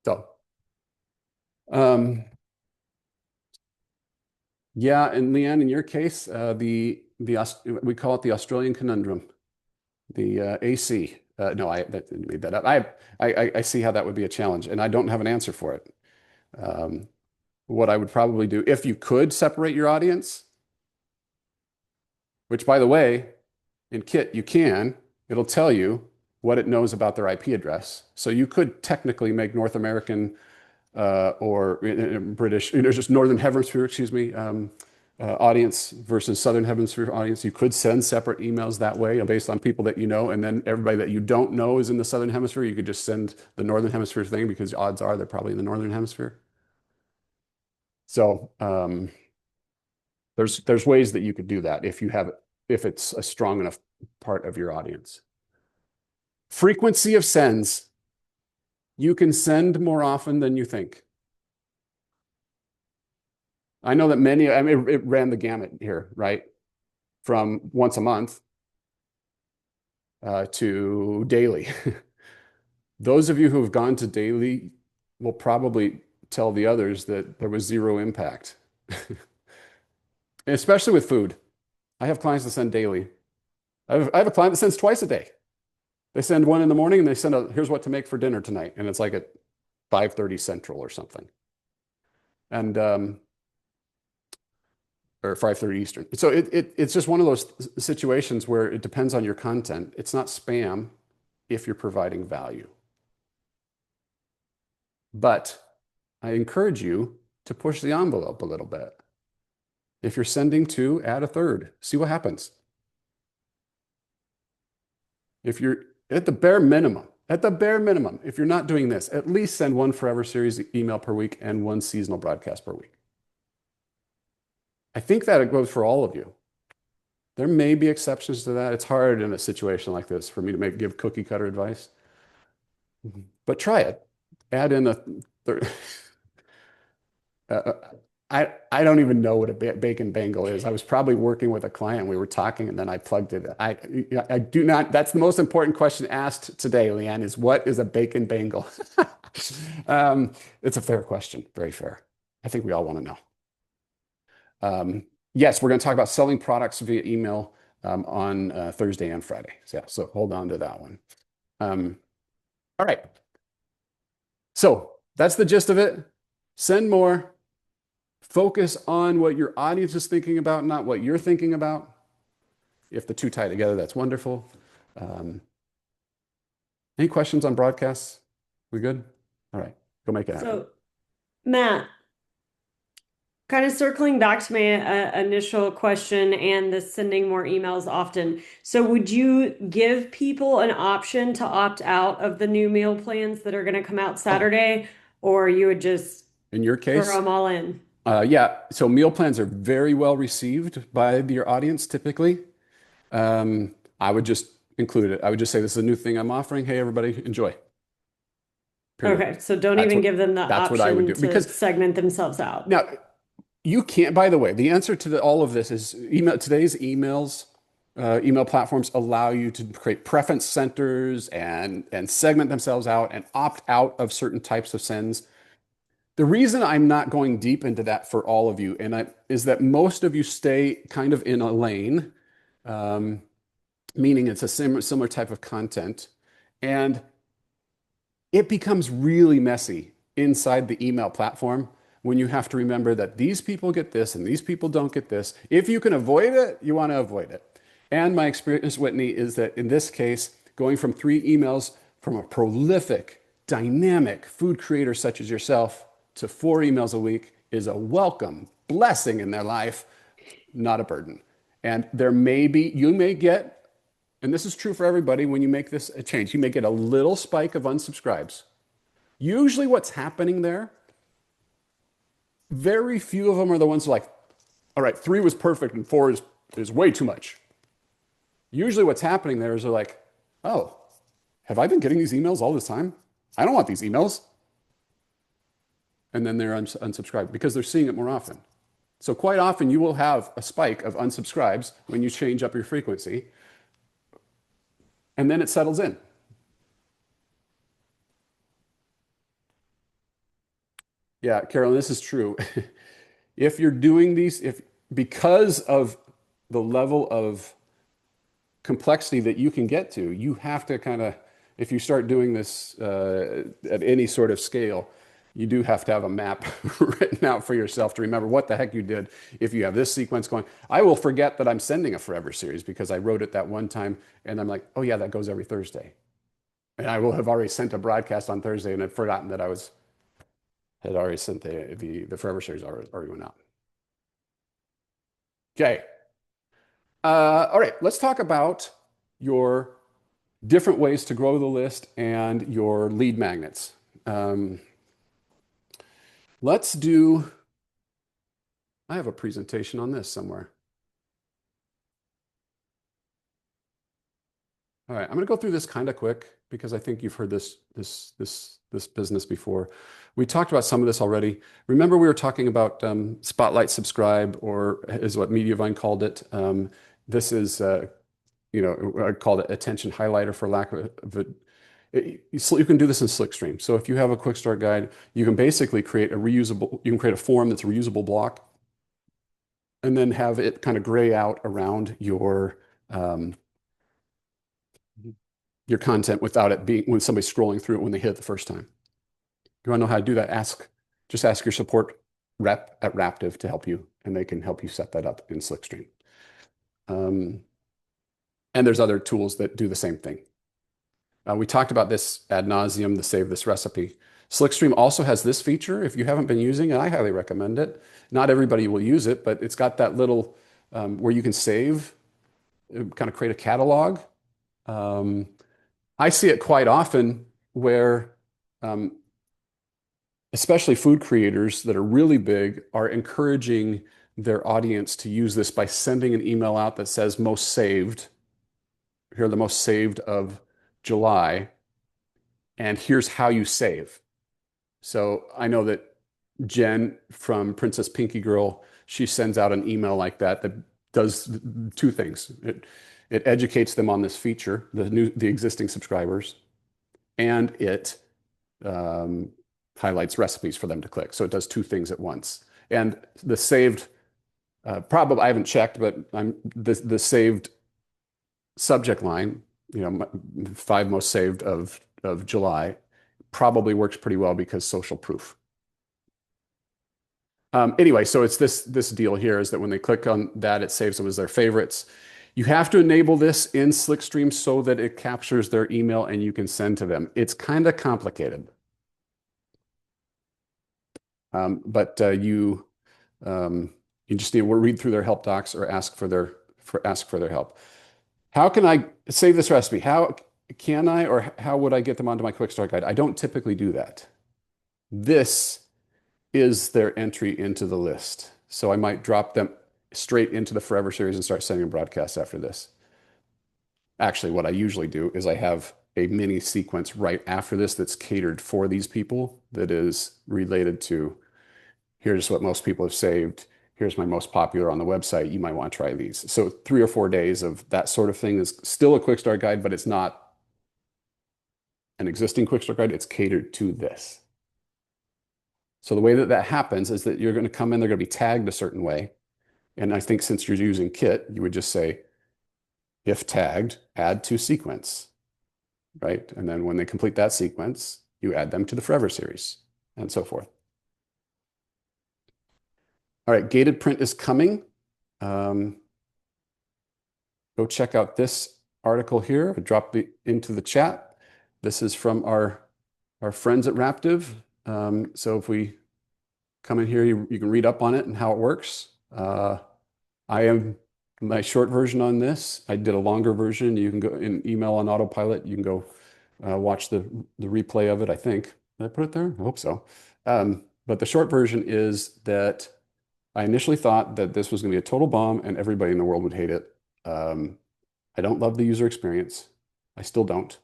[SPEAKER 1] So, yeah, and Leanne, in your case, we call it the Australian conundrum, the AC. No, I made that up. I see how that would be a challenge, and I don't have an answer for it. What I would probably do, if you could separate your audience, which, by the way, in Kit you can, it'll tell you what it knows about their IP address. So you could technically make North American or British, just Northern Hemisphere, excuse me, audience versus Southern Hemisphere audience. You could send separate emails that way based on people that you know, and then everybody that you don't know is in the Southern Hemisphere. You could just send the Northern Hemisphere thing because odds are they're probably in the Northern Hemisphere. So there's ways that you could do that if it's a strong enough part of your audience. Frequency of sends. You can send more often than you think. I know that many, I mean, it ran the gamut here, right? From once a month to daily. Those of you who have gone to daily will probably tell the others that there was zero impact, especially with food. I have clients that send daily. I have a client that sends twice a day. They send one in the morning and they send here's what to make for dinner tonight. And it's like at 5:30 Central or something. And or 5:30 Eastern. So it's just one of those situations where it depends on your content. It's not spam if you're providing value. But I encourage you to push the envelope a little bit. If you're sending two, add a third. See what happens. If you're at the bare minimum, if you're not doing this, at least send one Forever Series email per week and one seasonal broadcast per week. I think that it goes for all of you. There may be exceptions to that. It's hard in a situation like this for me to give cookie cutter advice. But try it. Add in a third. I don't even know what a bacon bangle is. I was probably working with a client. We were talking, and then I plugged it. I do not. That's the most important question asked today, Leanne, is what is a bacon bangle? It's a fair question. Very fair. I think we all want to know. Yes, we're going to talk about selling products via email on Thursday and Friday. So, yeah, so hold on to that one. All right. So that's the gist of it. Send more. Focus on what your audience is thinking about, not what you're thinking about. If the two tie together, that's wonderful. Any questions on broadcasts? We good? All right, go make it happen.
[SPEAKER 3] So, Matt, kind of circling back to my initial question and the sending more emails often. So would you give people an option to opt out of the new meal plans that are going to come out Saturday, or you would just
[SPEAKER 1] in your case
[SPEAKER 3] throw them all in?
[SPEAKER 1] Yeah, so meal plans are very well received by your audience typically. I would just include it. I would just say, this is a new thing I'm offering. Hey, everybody, enjoy. Period.
[SPEAKER 3] Okay, so don't even give them the option to segment themselves out.
[SPEAKER 1] Now, you can't, by the way, the answer to all of this is today's emails, email platforms allow you to create preference centers and segment themselves out and opt out of certain types of sends. The reason I'm not going deep into that for all of you is that most of you stay kind of in a lane, meaning it's a similar type of content, and it becomes really messy inside the email platform when you have to remember that these people get this and these people don't get this. If you can avoid it, you want to avoid it. And my experience, Whitney, is that in this case, going from 3 emails from a prolific, dynamic food creator such as yourself to 4 emails a week is a welcome blessing in their life, not a burden. And you may get, and this is true for everybody when you make this a change, you may get a little spike of unsubscribes. Usually what's happening there, very few of them are the ones who are like, all right, 3 was perfect and 4 is way too much. Usually what's happening there is they're like, oh, have I been getting these emails all this time? I don't want these emails. And then they're unsubscribed because they're seeing it more often. So quite often you will have a spike of unsubscribes when you change up your frequency, and then it settles in. Yeah, Carolyn, this is true. If you're doing these, because of the level of complexity that you can get to, you have to kind of, if you start doing this at any sort of scale, you do have to have a map written out for yourself to remember what the heck you did if you have this sequence going. I will forget that I'm sending a Forever Series because I wrote it that one time and I'm like, oh yeah, that goes every Thursday. And I will have already sent a broadcast on Thursday and had forgotten that had already sent the Forever series already went out. Okay. All right, let's talk about your different ways to grow the list and your lead magnets. Let's do, I have a presentation on this somewhere. All right, I'm going to go through this kind of quick because I think you've heard this business before. We talked about some of this already. Remember, we were talking about Spotlight Subscribe, or is what Mediavine called it. This is, I called it Attention Highlighter for lack of it. You can do this in Slickstream. So if you have a quick start guide, you can basically create you can create a form that's a reusable block and then have it kind of gray out around your content without it being, when somebody's scrolling through it when they hit it the first time. You want to know how to do that? Just ask your support rep at Raptive to help you, and they can help you set that up in Slickstream. And there's other tools that do the same thing. We talked about this ad nauseum, the save this recipe. Slickstream also has this feature. If you haven't been using it, I highly recommend it. Not everybody will use it, but it's got that little where you can save, kind of create a catalog. I see it quite often where, especially food creators that are really big, are encouraging their audience to use this by sending an email out that says most saved. Here are the most saved of July, and here's how you save. So I know that Jen from Princess Pinky Girl, she sends out an email like that does two things. It educates them on this feature, the existing subscribers, and it highlights recipes for them to click. So it does two things at once. And the saved, probably I haven't checked, but the saved subject line, 5 most saved of July, probably works pretty well because social proof. Anyway, so it's this deal here is that when they click on that, it saves them as their favorites. You have to enable this in Slickstream so that it captures their email and you can send to them. It's kind of complicated. But you just need to read through their help docs or ask for their help. How can I save this recipe? How can I, or how would I get them onto my quick start guide? I don't typically do that. This is their entry into the list. So I might drop them straight into the Forever series and start sending broadcasts after this. Actually, what I usually do is I have a mini sequence right after this that's catered for these people that is related to, here's what most people have saved. Here's my most popular on the website. You might want to try these. So 3 or 4 days of that sort of thing is still a quick start guide, but it's not an existing quick start guide. It's catered to this. So the way that happens is that you're going to come in, they're going to be tagged a certain way. And I think since you're using Kit, you would just say, if tagged, add to sequence, right? And then when they complete that sequence, you add them to the Forever series and so forth. All right, gated print is coming. Go check out this article here. I dropped it into the chat. This is from our friends at Raptive. So if we come in here, you can read up on it and how it works. I am my short version on this. I did a longer version. You can go in email on autopilot. You can go watch the replay of it, I think. Did I put it there? I hope so. But the short version is that I initially thought that this was going to be a total bomb and everybody in the world would hate it. I don't love the user experience. I still don't.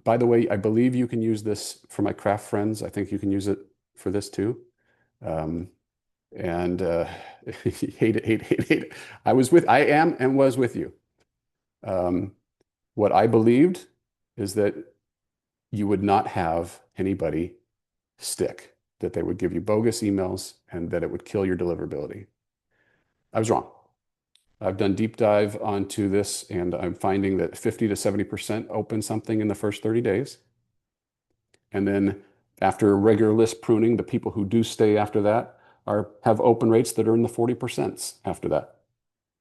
[SPEAKER 1] By the way, I believe you can use this for my craft friends. I think you can use it for this too. And hate it. I am and was with you. What I believed is that you would not have anybody stick, that they would give you bogus emails and that it would kill your deliverability. I was wrong. I've done deep dive onto this and I'm finding that 50 to 70% open something in the first 30 days. And then after regular list pruning, the people who do stay after that have open rates that are in the 40% after that.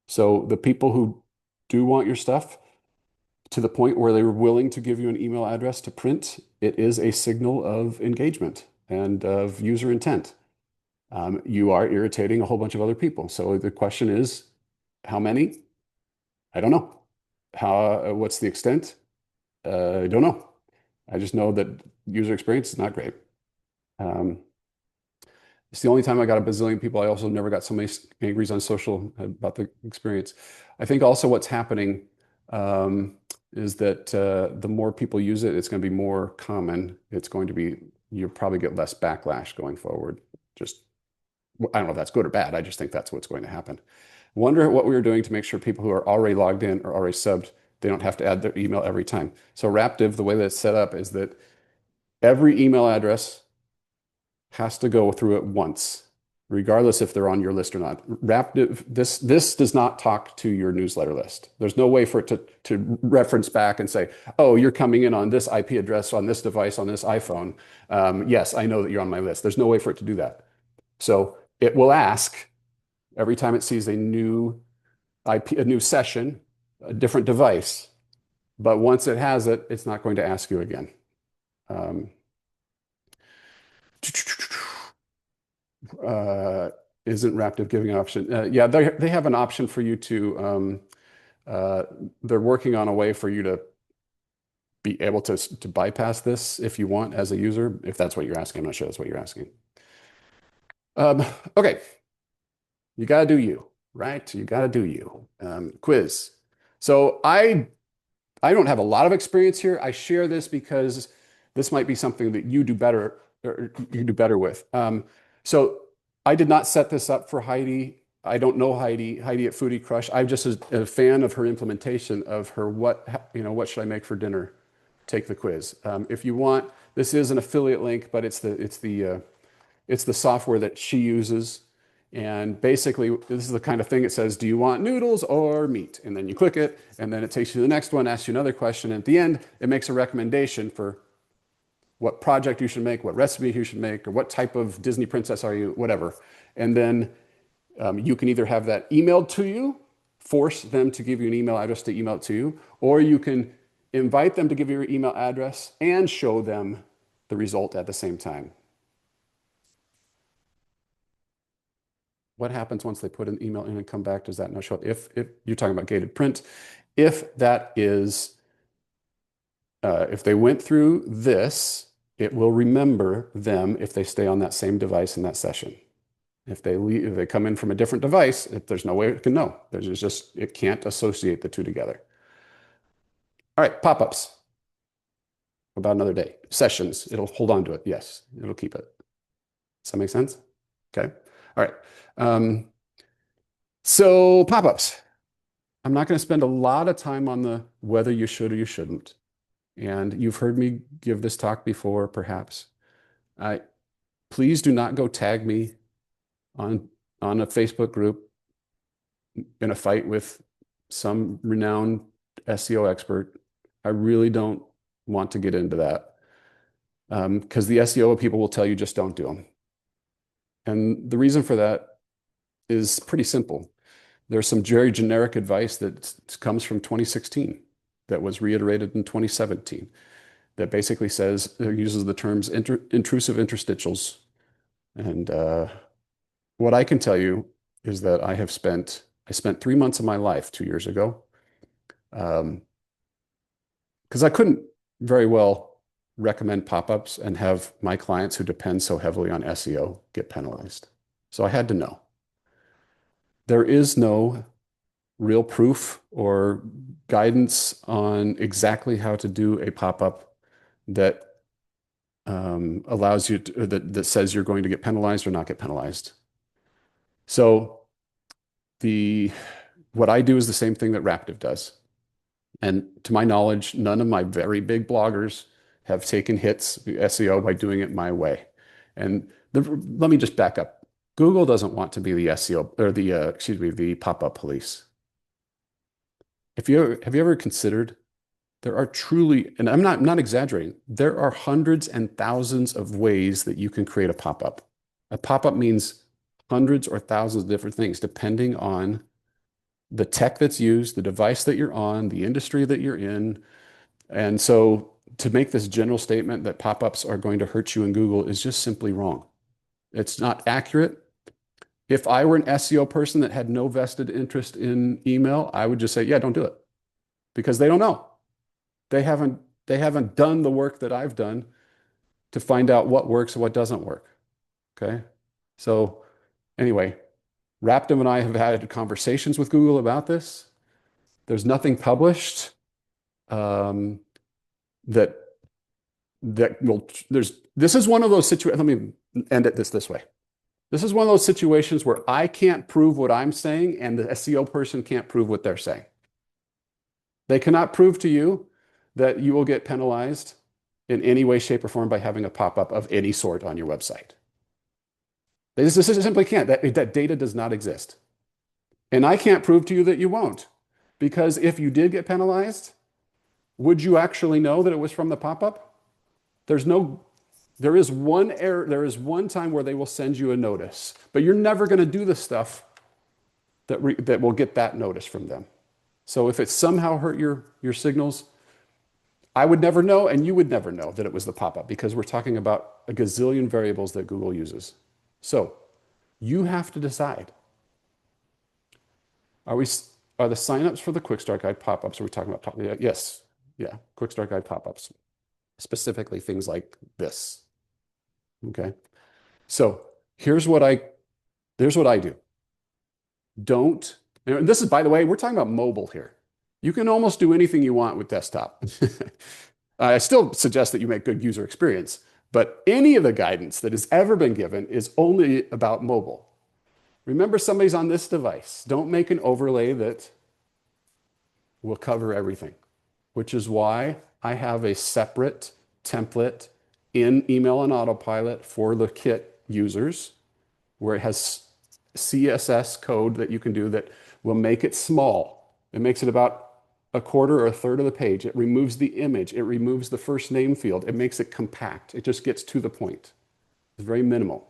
[SPEAKER 1] So the people who do want your stuff, to the point where they were willing to give you an email address to print, it is a signal of engagement and of user intent. You are irritating a whole bunch of other people. So the question is, how many? I don't know. What's the extent? I don't know. I just know that user experience is not great. It's the only time I got a bazillion people. I also never got so many angries on social about the experience. I think also what's happening is that the more people use it, it's going to be more common. You'll probably get less backlash going forward. I don't know if that's good or bad. I just think that's what's going to happen. Wonder what we were doing to make sure people who are already logged in or already subbed, they don't have to add their email every time. So Raptive, the way that it's set up is that every email address has to go through it once, regardless if they're on your list or not. Raptive, this does not talk to your newsletter list. There's no way for it to reference back and say, oh, you're coming in on this IP address on this device on this iPhone. Yes, I know that you're on my list. There's no way for it to do that. So it will ask every time it sees a new IP, a new session, a different device. But once it has it, it's not going to ask you again. Isn't Raptive giving an option? Yeah, they have an option for you to, they're working on a way for you to be able to bypass this if you want as a user, if that's what you're asking. I'm not sure that's what you're asking. Okay. You got to do you, right? You got to do you. Quiz. So I don't have a lot of experience here. I share this because this might be something that you do better or you do better with. So I did not set this up for Heidi. I don't know Heidi at Foodie Crush. I'm just a fan of her implementation of her what should I make for dinner? Take the quiz. If you want, this is an affiliate link, but it's the software that she uses. And basically, this is the kind of thing it says, do you want noodles or meat? And then you click it, and then it takes you to the next one, asks you another question. And at the end, it makes a recommendation for what project you should make, what recipe you should make, or what type of Disney princess are you, whatever. And then you can either have that emailed to you, force them to give you an email address to email it to you, or you can invite them to give you your email address and show them the result at the same time. What happens once they put an email in and come back? Does that not show up? If you're talking about gated print, if that is, if they went through this, it will remember them if they stay on that same device in that session. If they leave, if they come in from a different device, there's no way it can know. It can't associate the two together. All right, pop-ups. About another day. Sessions, it'll hold on to it. Yes, it'll keep it. Does that make sense? Okay. All right. So pop-ups. I'm not going to spend a lot of time on the whether you should or you shouldn't. And you've heard me give this talk before, perhaps. Please do not go tag me on a Facebook group in a fight with some renowned SEO expert. I really don't want to get into that because the SEO people will tell you just don't do them. And the reason for that is pretty simple. There's some very generic advice that comes from 2016 that was reiterated in 2017 that basically says, uses the terms intrusive interstitials. And what I can tell you is that I spent 3 months of my life 2 years ago because I couldn't very well recommend pop-ups and have my clients who depend so heavily on SEO get penalized. So I had to know. There is no real proof or guidance on exactly how to do a pop-up that allows you to, that says you're going to get penalized or not get penalized. So what I do is the same thing that Raptive does. And to my knowledge, none of my very big bloggers have taken hits SEO by doing it my way. And let me just back up. Google doesn't want to be the SEO or the pop-up police. Have you ever considered there are truly, and I'm not exaggerating, there are hundreds and thousands of ways that you can create a pop-up. A pop-up means hundreds or thousands of different things depending on the tech that's used, the device that you're on, the industry that you're in. And so to make this general statement that pop-ups are going to hurt you in Google is just simply wrong. It's not accurate. If I were an SEO person that had no vested interest in email, I would just say, yeah, don't do it, because they don't know. They haven't done the work that I've done to find out what works and what doesn't work. Okay. So anyway, Raptum and I have had conversations with Google about this. There's nothing published that will, this is one of those situations. Let me end it this way. This is one of those situations where I can't prove what I'm saying and the SEO person can't prove what they're saying. They cannot prove to you that you will get penalized in any way, shape, or form by having a pop-up of any sort on your website. They just simply can't. That data does not exist. And I can't prove to you that you won't, because if you did get penalized, would you actually know that it was from the pop-up? There is one error. There is one time where they will send you a notice, but you're never going to do the stuff that will get that notice from them. So if it somehow hurt your signals, I would never know, and you would never know that it was the pop-up, because we're talking about a gazillion variables that Google uses. So you have to decide. Are the signups for the Quick Start Guide pop-ups? Are we talking about pop-ups? Yes. Yeah. Quick Start Guide pop-ups. Specifically things like this. Okay. So here's what I do. And this is, by the way, we're talking about mobile here. You can almost do anything you want with desktop. I still suggest that you make good user experience, but any of the guidance that has ever been given is only about mobile. Remember, somebody's on this device. Don't make an overlay that will cover everything, which is why I have a separate template in Email on Autopilot for the kit users, where it has CSS code that you can do that will make it small. It makes it about a quarter or a third of the page. It removes the image. It removes the first name field. It makes it compact. It just gets to the point. It's very minimal.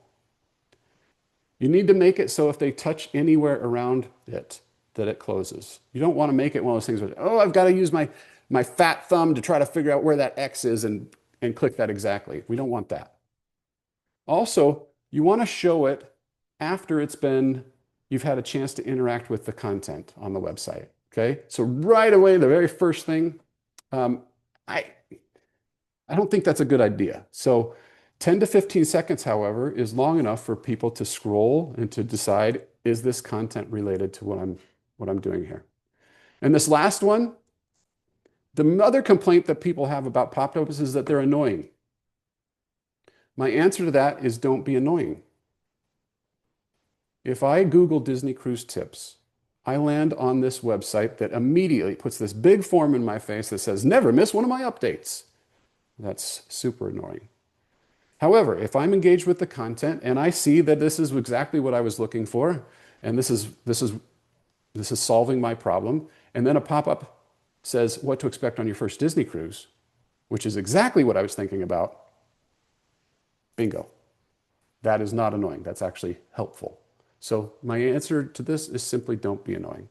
[SPEAKER 1] You need to make it so if they touch anywhere around it, that it closes. You don't want to make it one of those things where, oh, I've got to use my fat thumb to try to figure out where that X is and click that exactly. We don't want that. Also, you want to show it after you've had a chance to interact with the content on the website. Okay, so right away, the very first thing, I don't think that's a good idea. So 10 to 15 seconds, however, is long enough for people to scroll and to decide, is this content related to what I'm doing here? And this last one, the other complaint that people have about pop-ups is that they're annoying. My answer to that is don't be annoying. If I Google Disney Cruise tips, I land on this website that immediately puts this big form in my face that says, never miss one of my updates. That's super annoying. However, if I'm engaged with the content and I see that this is exactly what I was looking for, and this is solving my problem, and then a pop-up says what to expect on your first Disney cruise, which is exactly what I was thinking about, bingo. That is not annoying. That's actually helpful. So my answer to this is simply don't be annoying.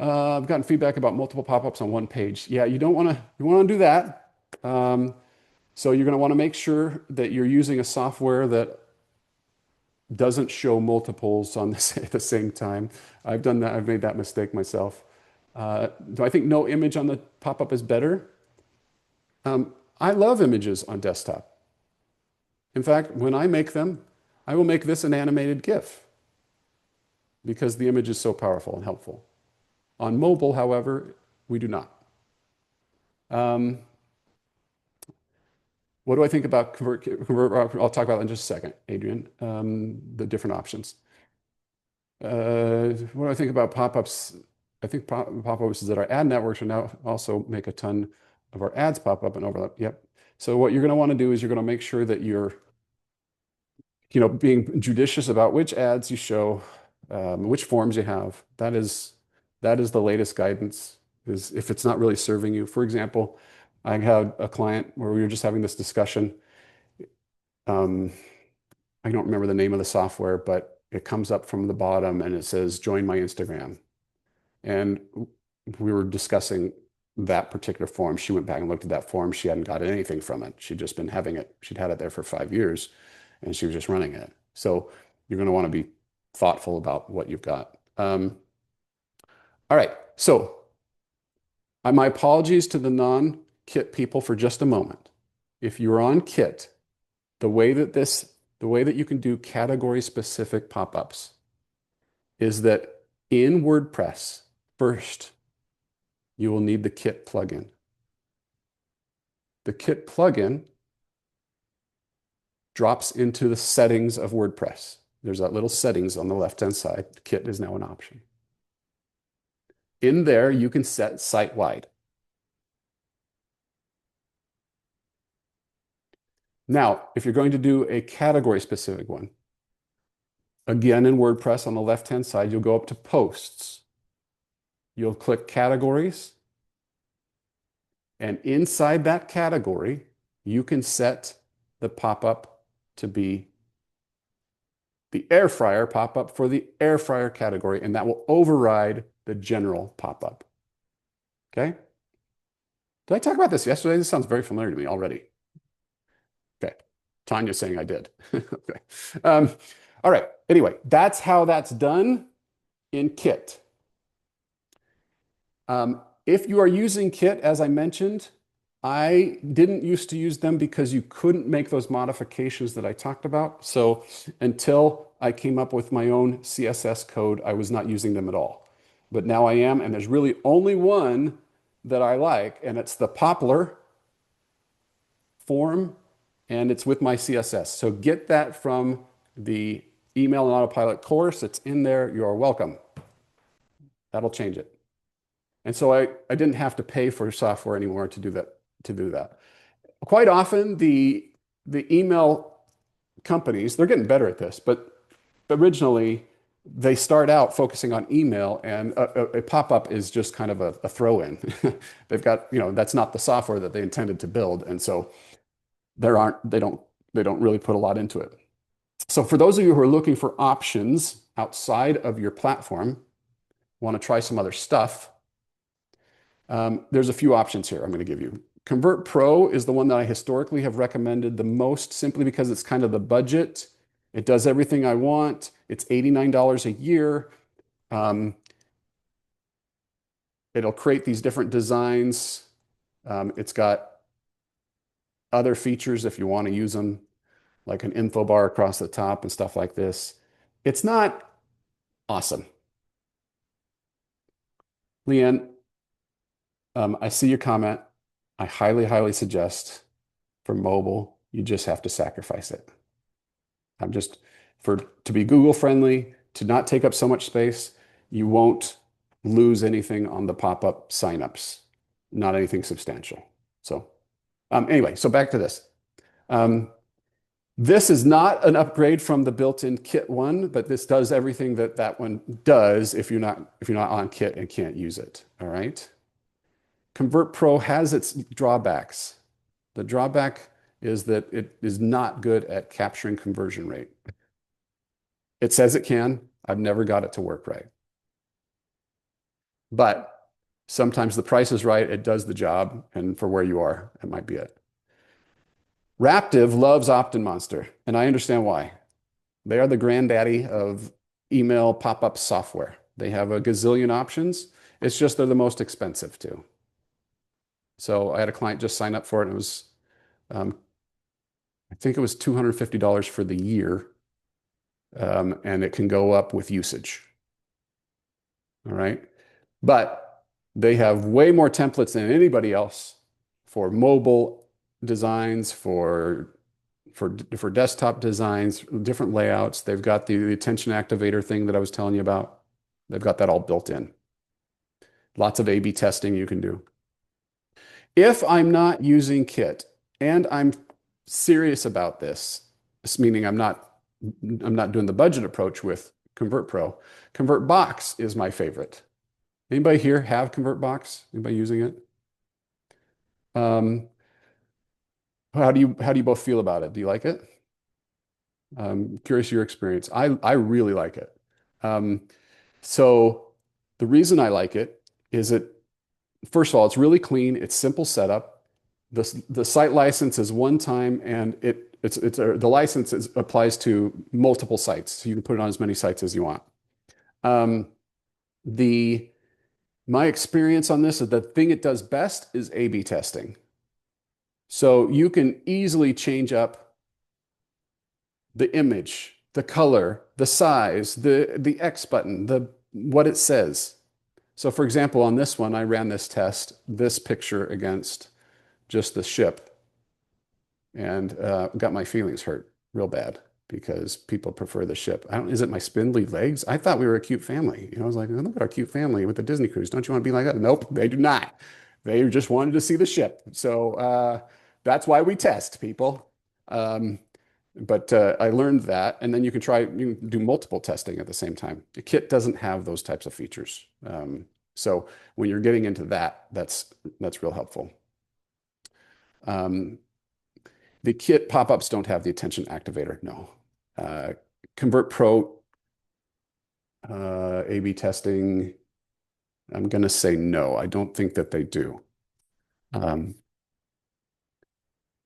[SPEAKER 1] I've gotten feedback about multiple pop-ups on one page. Yeah, you want to do that. So you're going to want to make sure that you're using a software that doesn't show multiples on at the same time. I've done that. I've made that mistake myself. Do I think no image on the pop-up is better? I love images on desktop. In fact, when I make them, I will make this an animated GIF because the image is so powerful and helpful. On mobile, however, we do not. What do I think about convert? I'll talk about that in just a second, Adrian, the different options. What do I think about pop-ups? I think pop-ups is that our ad networks are now also make a ton of our ads pop up and overlap. Yep. So what you're going to want to do is you're going to make sure that you're being judicious about which ads you show, which forms you have. That is the latest guidance, is if it's not really serving you. For example, I had a client where we were just having this discussion. I don't remember the name of the software, but it comes up from the bottom and it says, join my Instagram. And we were discussing that particular form. She went back and looked at that form. She hadn't got anything from it. She'd just been having it. She'd had it there for 5 years and she was just running it. So you're going to want to be thoughtful about what you've got. All right. So my apologies to the non-Kit people for just a moment. If you're on Kit, the way that you can do category specific pop-ups is that in WordPress, first, you will need the Kit plugin. The Kit plugin drops into the settings of WordPress. There's that little settings on the left-hand side. Kit is now an option. In there, you can set site-wide. Now, if you're going to do a category-specific one, again in WordPress on the left-hand side, you'll go up to Posts. You'll click Categories. And inside that category, you can set the pop-up to be the air fryer pop-up for the air fryer category, and that will override the general pop-up. Okay? Did I talk about this yesterday? This sounds very familiar to me already. Okay. Tanya's saying I did. Okay. All right. Anyway, that's how that's done in Kit. If you are using Kit, as I mentioned, I didn't used to use them because you couldn't make those modifications that I talked about. So until I came up with my own CSS code, I was not using them at all. But now I am, and there's really only one that I like, and it's the Poplar form, and it's with my CSS. So get that from the Email and Autopilot course. It's in there. You are welcome. That'll change it. And so I didn't have to pay for software anymore to do that. Quite often, the email companies, they're getting better at this, but originally they start out focusing on email, and a pop-up is just kind of a throw-in. They've got, that's not the software that they intended to build, and so they don't really put a lot into it. So for those of you who are looking for options outside of your platform, want to try some other stuff, there's a few options here I'm going to give you. Convert Pro is the one that I historically have recommended the most, simply because it's kind of the budget. It does everything I want. It's $89 a year. It'll create these different designs. It's got other features if you want to use them, like an info bar across the top and stuff like this. It's not awesome. Leanne, I see your comment. I highly, highly suggest for mobile, you just have to sacrifice it. To be Google friendly, to not take up so much space, you won't lose anything on the pop-up signups, not anything substantial. So anyway, so back to this. This is not an upgrade from the built-in Kit one, but this does everything that one does if you're not on Kit and can't use it. All right. Convert Pro has its drawbacks. The drawback is that it is not good at capturing conversion rate. It says it can. I've never got it to work right. But sometimes the price is right. It does the job. And for where you are, it might be it. Raptive loves OptinMonster, and I understand why. They are the granddaddy of email pop-up software. They have a gazillion options. It's just they're the most expensive too. So I had a client just sign up for it, and it was, I think it was $250 for the year, and it can go up with usage. All right. But they have way more templates than anybody else for mobile designs, for desktop designs, different layouts. They've got the attention activator thing that I was telling you about. They've got that all built in. Lots of A/B testing you can do. If I'm not using Kit and I'm serious about this meaning I'm not doing the budget approach with ConvertPro, ConvertBox is my favorite. Anybody here have ConvertBox? Anybody using it? How do you both feel about it? Do you like it? Curious your experience. I really like it. Um, so the reason I like it is first of all, it's really clean. It's simple setup. The site license is one time, and the license applies to multiple sites. So you can put it on as many sites as you want. Um, the My experience on this is the thing it does best is A/B testing. So you can easily change up the image, the color, the size, the X button, the what it says. So for example, on this one, I ran this test, this picture against just the ship, and got my feelings hurt real bad because people prefer the ship. Is it my spindly legs? I thought we were a cute family. I was like, oh, look at our cute family with the Disney cruise. Don't you want to be like that? Nope, they do not. They just wanted to see the ship. So that's why we test people. Um, but I learned that, and then you can do multiple testing at the same time. The kit doesn't have those types of features. So when you're getting into that, that's real helpful. Um, the kit pop-ups don't have the attention activator, no. Convert Pro A/B testing, I'm going to say no. I don't think that they do.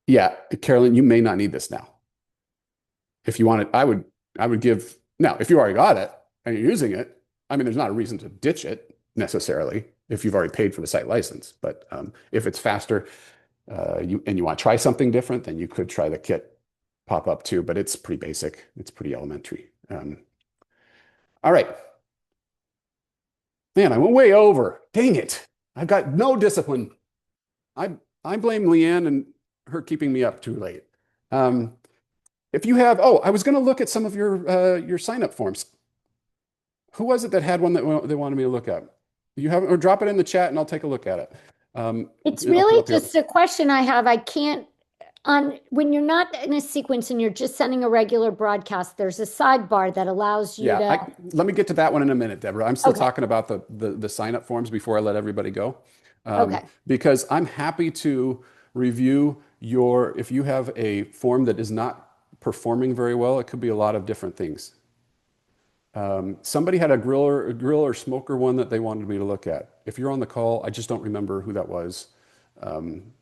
[SPEAKER 1] Yeah, Carolyn, you may not need this now. If you want it, I would give now. If you already got it and you're using it, I mean, there's not a reason to ditch it necessarily if you've already paid for the site license. But if it's faster, you want to try something different, then you could try the kit pop up too. But it's pretty basic. It's pretty elementary. All right, man, I went way over. Dang it! I've got no discipline. I blame Leanne and her keeping me up too late. If you have, oh, I was going to look at some of your sign up forms. Who was it that had one that they wanted me to look at? You have, or drop it in the chat and I'll take a look at it.
[SPEAKER 2] It's really just a question I have. I can't when you're not in a sequence and you're just sending a regular broadcast, there's a sidebar that allows you to.
[SPEAKER 1] Let me get to that one in a minute, Deborah. I'm still
[SPEAKER 2] Okay.
[SPEAKER 1] talking about the sign up forms before I let everybody go.
[SPEAKER 2] Okay.
[SPEAKER 1] Because I'm happy to review if you have a form that is not performing very well, it could be a lot of different things. Somebody had a grill or smoker one that they wanted me to look at. If you're on the call, I just don't remember who that was.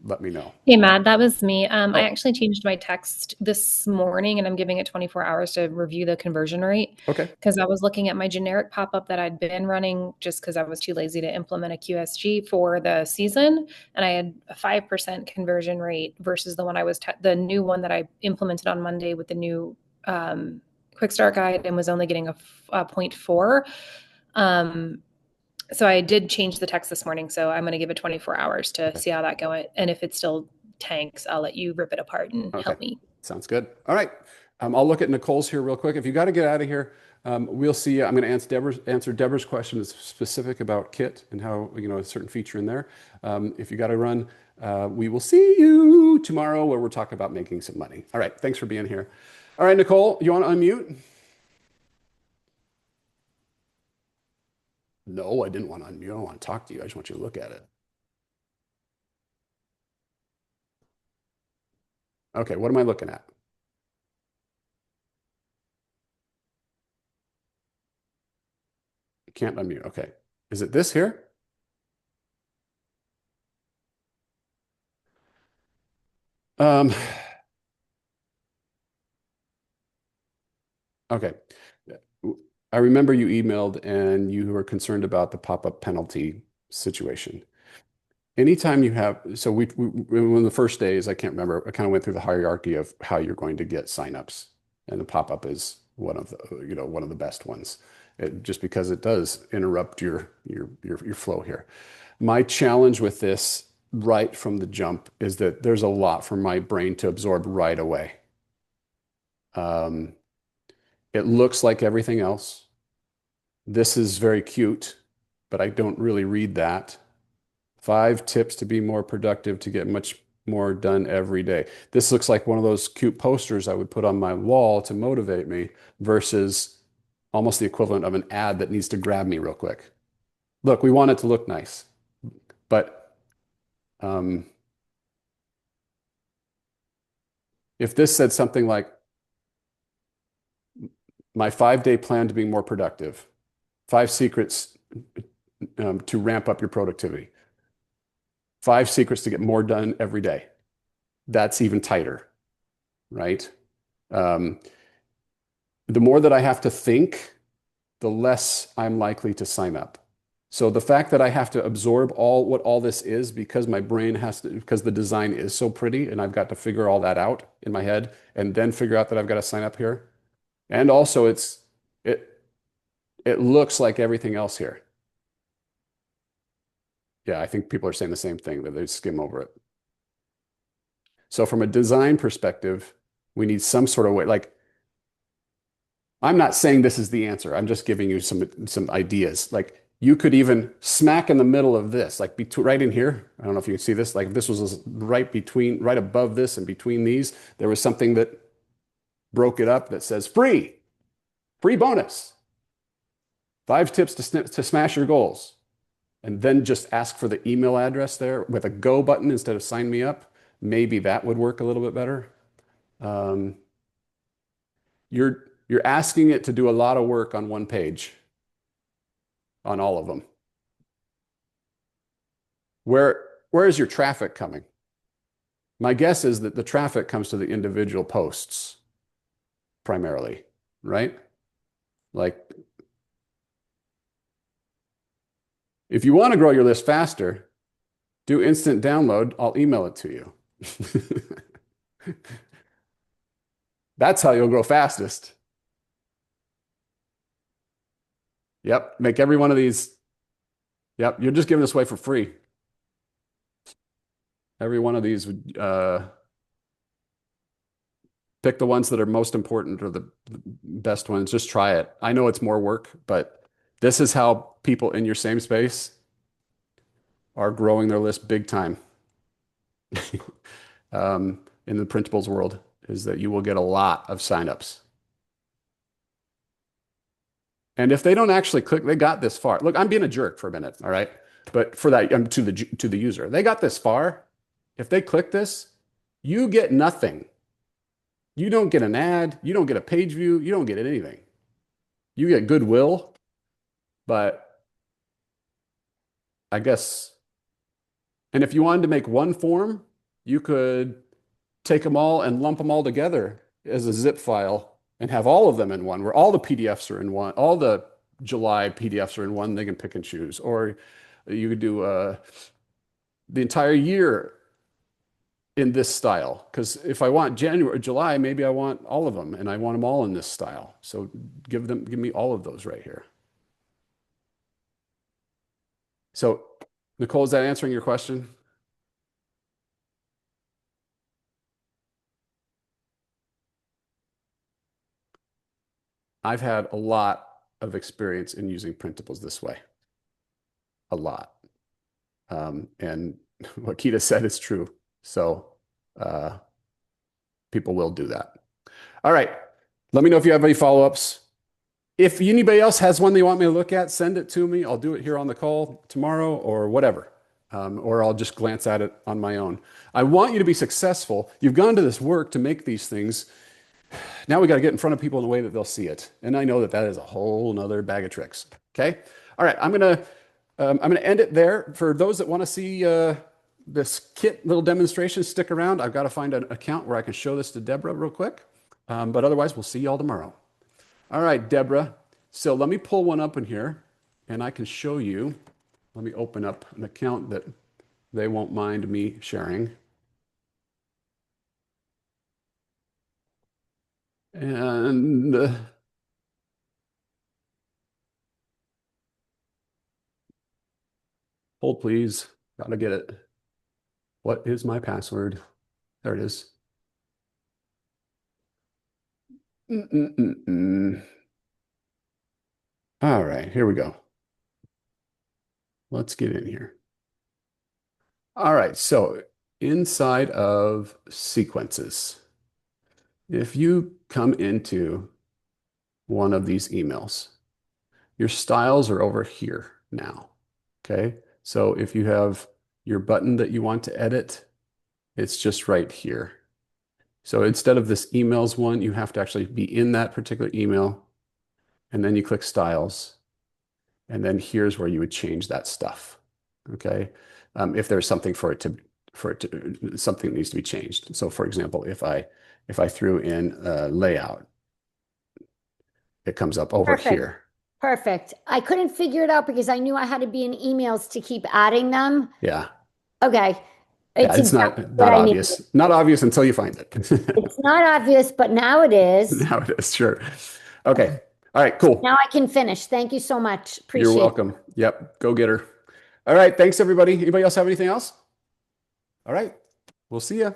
[SPEAKER 1] Let me know.
[SPEAKER 4] Hey, Matt, that was me. I
[SPEAKER 1] Oh.
[SPEAKER 4] actually changed my text this morning and I'm giving it 24 hours to review the conversion rate.
[SPEAKER 1] Okay.
[SPEAKER 4] Because I was looking at my generic pop-up that I'd been running just because I was too lazy to implement a QSG for the season. And I had a 5% conversion rate versus the one the new one that I implemented on Monday with the new quick start guide and was only getting a 0.4. So I did change the text this morning. So I'm going to give it 24 hours to see how that goes. And if it still tanks, I'll let you rip it apart and help me.
[SPEAKER 1] Sounds good. All right. I'll look at Nicole's here real quick. If you got to get out of here, we'll see. I'm going to answer Deborah's question that's specific about Kit and how, a certain feature in there. If you got to run, we will see you tomorrow where we're talking about making some money. All right. Thanks for being here. All right, Nicole, you want to unmute? No, I didn't want to unmute. I don't want to talk to you. I just want you to look at it. Okay, what am I looking at? You can't unmute. Okay. Is it this here? Okay. I remember you emailed and you were concerned about the pop-up penalty situation. Anytime you have, so one of the first days, I can't remember, I kind of went through the hierarchy of how you're going to get signups, and the pop-up is one of the best ones, just because it does interrupt your flow here. My challenge with this right from the jump is that there's a lot for my brain to absorb right away. It looks like everything else. This is very cute, but I don't really read that. 5 tips to be more productive to get much more done every day. This looks like one of those cute posters I would put on my wall to motivate me versus almost the equivalent of an ad that needs to grab me real quick. Look, we want it to look nice, but if this said something like, my 5-day plan to being more productive, 5 secrets to ramp up your productivity, 5 secrets to get more done every day. That's even tighter, right? The more that I have to think, the less I'm likely to sign up. So the fact that I have to absorb what all this is because my brain has to, because the design is so pretty and I've got to figure all that out in my head and then figure out that I've got to sign up here. And also it looks like everything else here. Yeah, I think people are saying the same thing, that they skim over it. So from a design perspective, we need some sort of way, like, I'm not saying this is the answer. I'm just giving you some ideas. Like, you could even smack in the middle of this, like right in here. I don't know if you can see this. Like, if this was right above this and between these, there was something that broke it up that says free bonus, 5 tips to smash your goals. And then just ask for the email address there with a go button instead of sign me up. Maybe that would work a little bit better. You're asking it to do a lot of work on one page, on all of them. Where is your traffic coming? My guess is that the traffic comes to the individual posts primarily, right? Like, if you want to grow your list faster, do instant download. I'll email it to you. That's how you'll grow fastest. Yep, make every one of these. Yep, you're just giving this away for free. Every one of these would pick the ones that are most important or the best ones. Just try it. I know it's more work, but this is how people in your same space are growing their list big time. In the printables world, is that you will get a lot of signups. And if they don't actually click, they got this far. Look, I'm being a jerk for a minute, all right? But for that, to the user, they got this far. If they click this, you get nothing. You don't get an ad. You don't get a page view. You don't get anything. You get goodwill, but I guess. And if you wanted to make one form, you could take them all and lump them all together as a zip file and have all of them in one, where all the PDFs are in one, all the July PDFs are in one, they can pick and choose. Or you could do the entire year in this style. Because if I want January or July, maybe I want all of them and I want them all in this style. So give me all of those right here. So Nicole, is that answering your question? I've had a lot of experience in using printables this way. A lot. And what Keita said is true. So people will do that. All right. Let me know if you have any follow-ups. If anybody else has one they want me to look at, send it to me. I'll do it here on the call tomorrow or whatever. Or I'll just glance at it on my own. I want you to be successful. You've gone to this work to make these things. Now we got to get in front of people in a way that they'll see it. And I know that is a whole nother bag of tricks. Okay. All right. I'm going to end it there. For those that want to see this kit little demonstration, stick around. I've got to find an account where I can show this to Deborah real quick. But otherwise, we'll see you all tomorrow. All right, Deborah. So let me pull one up in here and I can show you. Let me open up an account that they won't mind me sharing. And hold, please. Gotta get it. What is my password? There it is. All right, here we go. Let's get in here. All right, so inside of sequences, if you come into one of these emails, your styles are over here now, okay? So if you have your button that you want to edit, it's just right here. So instead of this emails one, you have to actually be in that particular email and then you click styles, and then here's where you would change that stuff. Okay. If there's something something needs to be changed. So for example, if I threw in layout, it comes up over
[SPEAKER 2] Perfect.
[SPEAKER 1] here.
[SPEAKER 2] Perfect. I couldn't figure it out because I knew I had to be in emails to keep adding them.
[SPEAKER 1] Yeah.
[SPEAKER 2] Okay.
[SPEAKER 1] Yeah, it's
[SPEAKER 2] exactly
[SPEAKER 1] not
[SPEAKER 2] what I needed.
[SPEAKER 1] obvious. Not obvious until you find it.
[SPEAKER 2] It's not obvious, but now it is.
[SPEAKER 1] Now it is, sure. Okay. All right, cool.
[SPEAKER 2] Now I can finish. Thank you so much. Appreciate
[SPEAKER 1] You're
[SPEAKER 2] it.
[SPEAKER 1] welcome. Yep. Go get her. All right. Thanks, everybody. Anybody else have anything else? All right. We'll see you.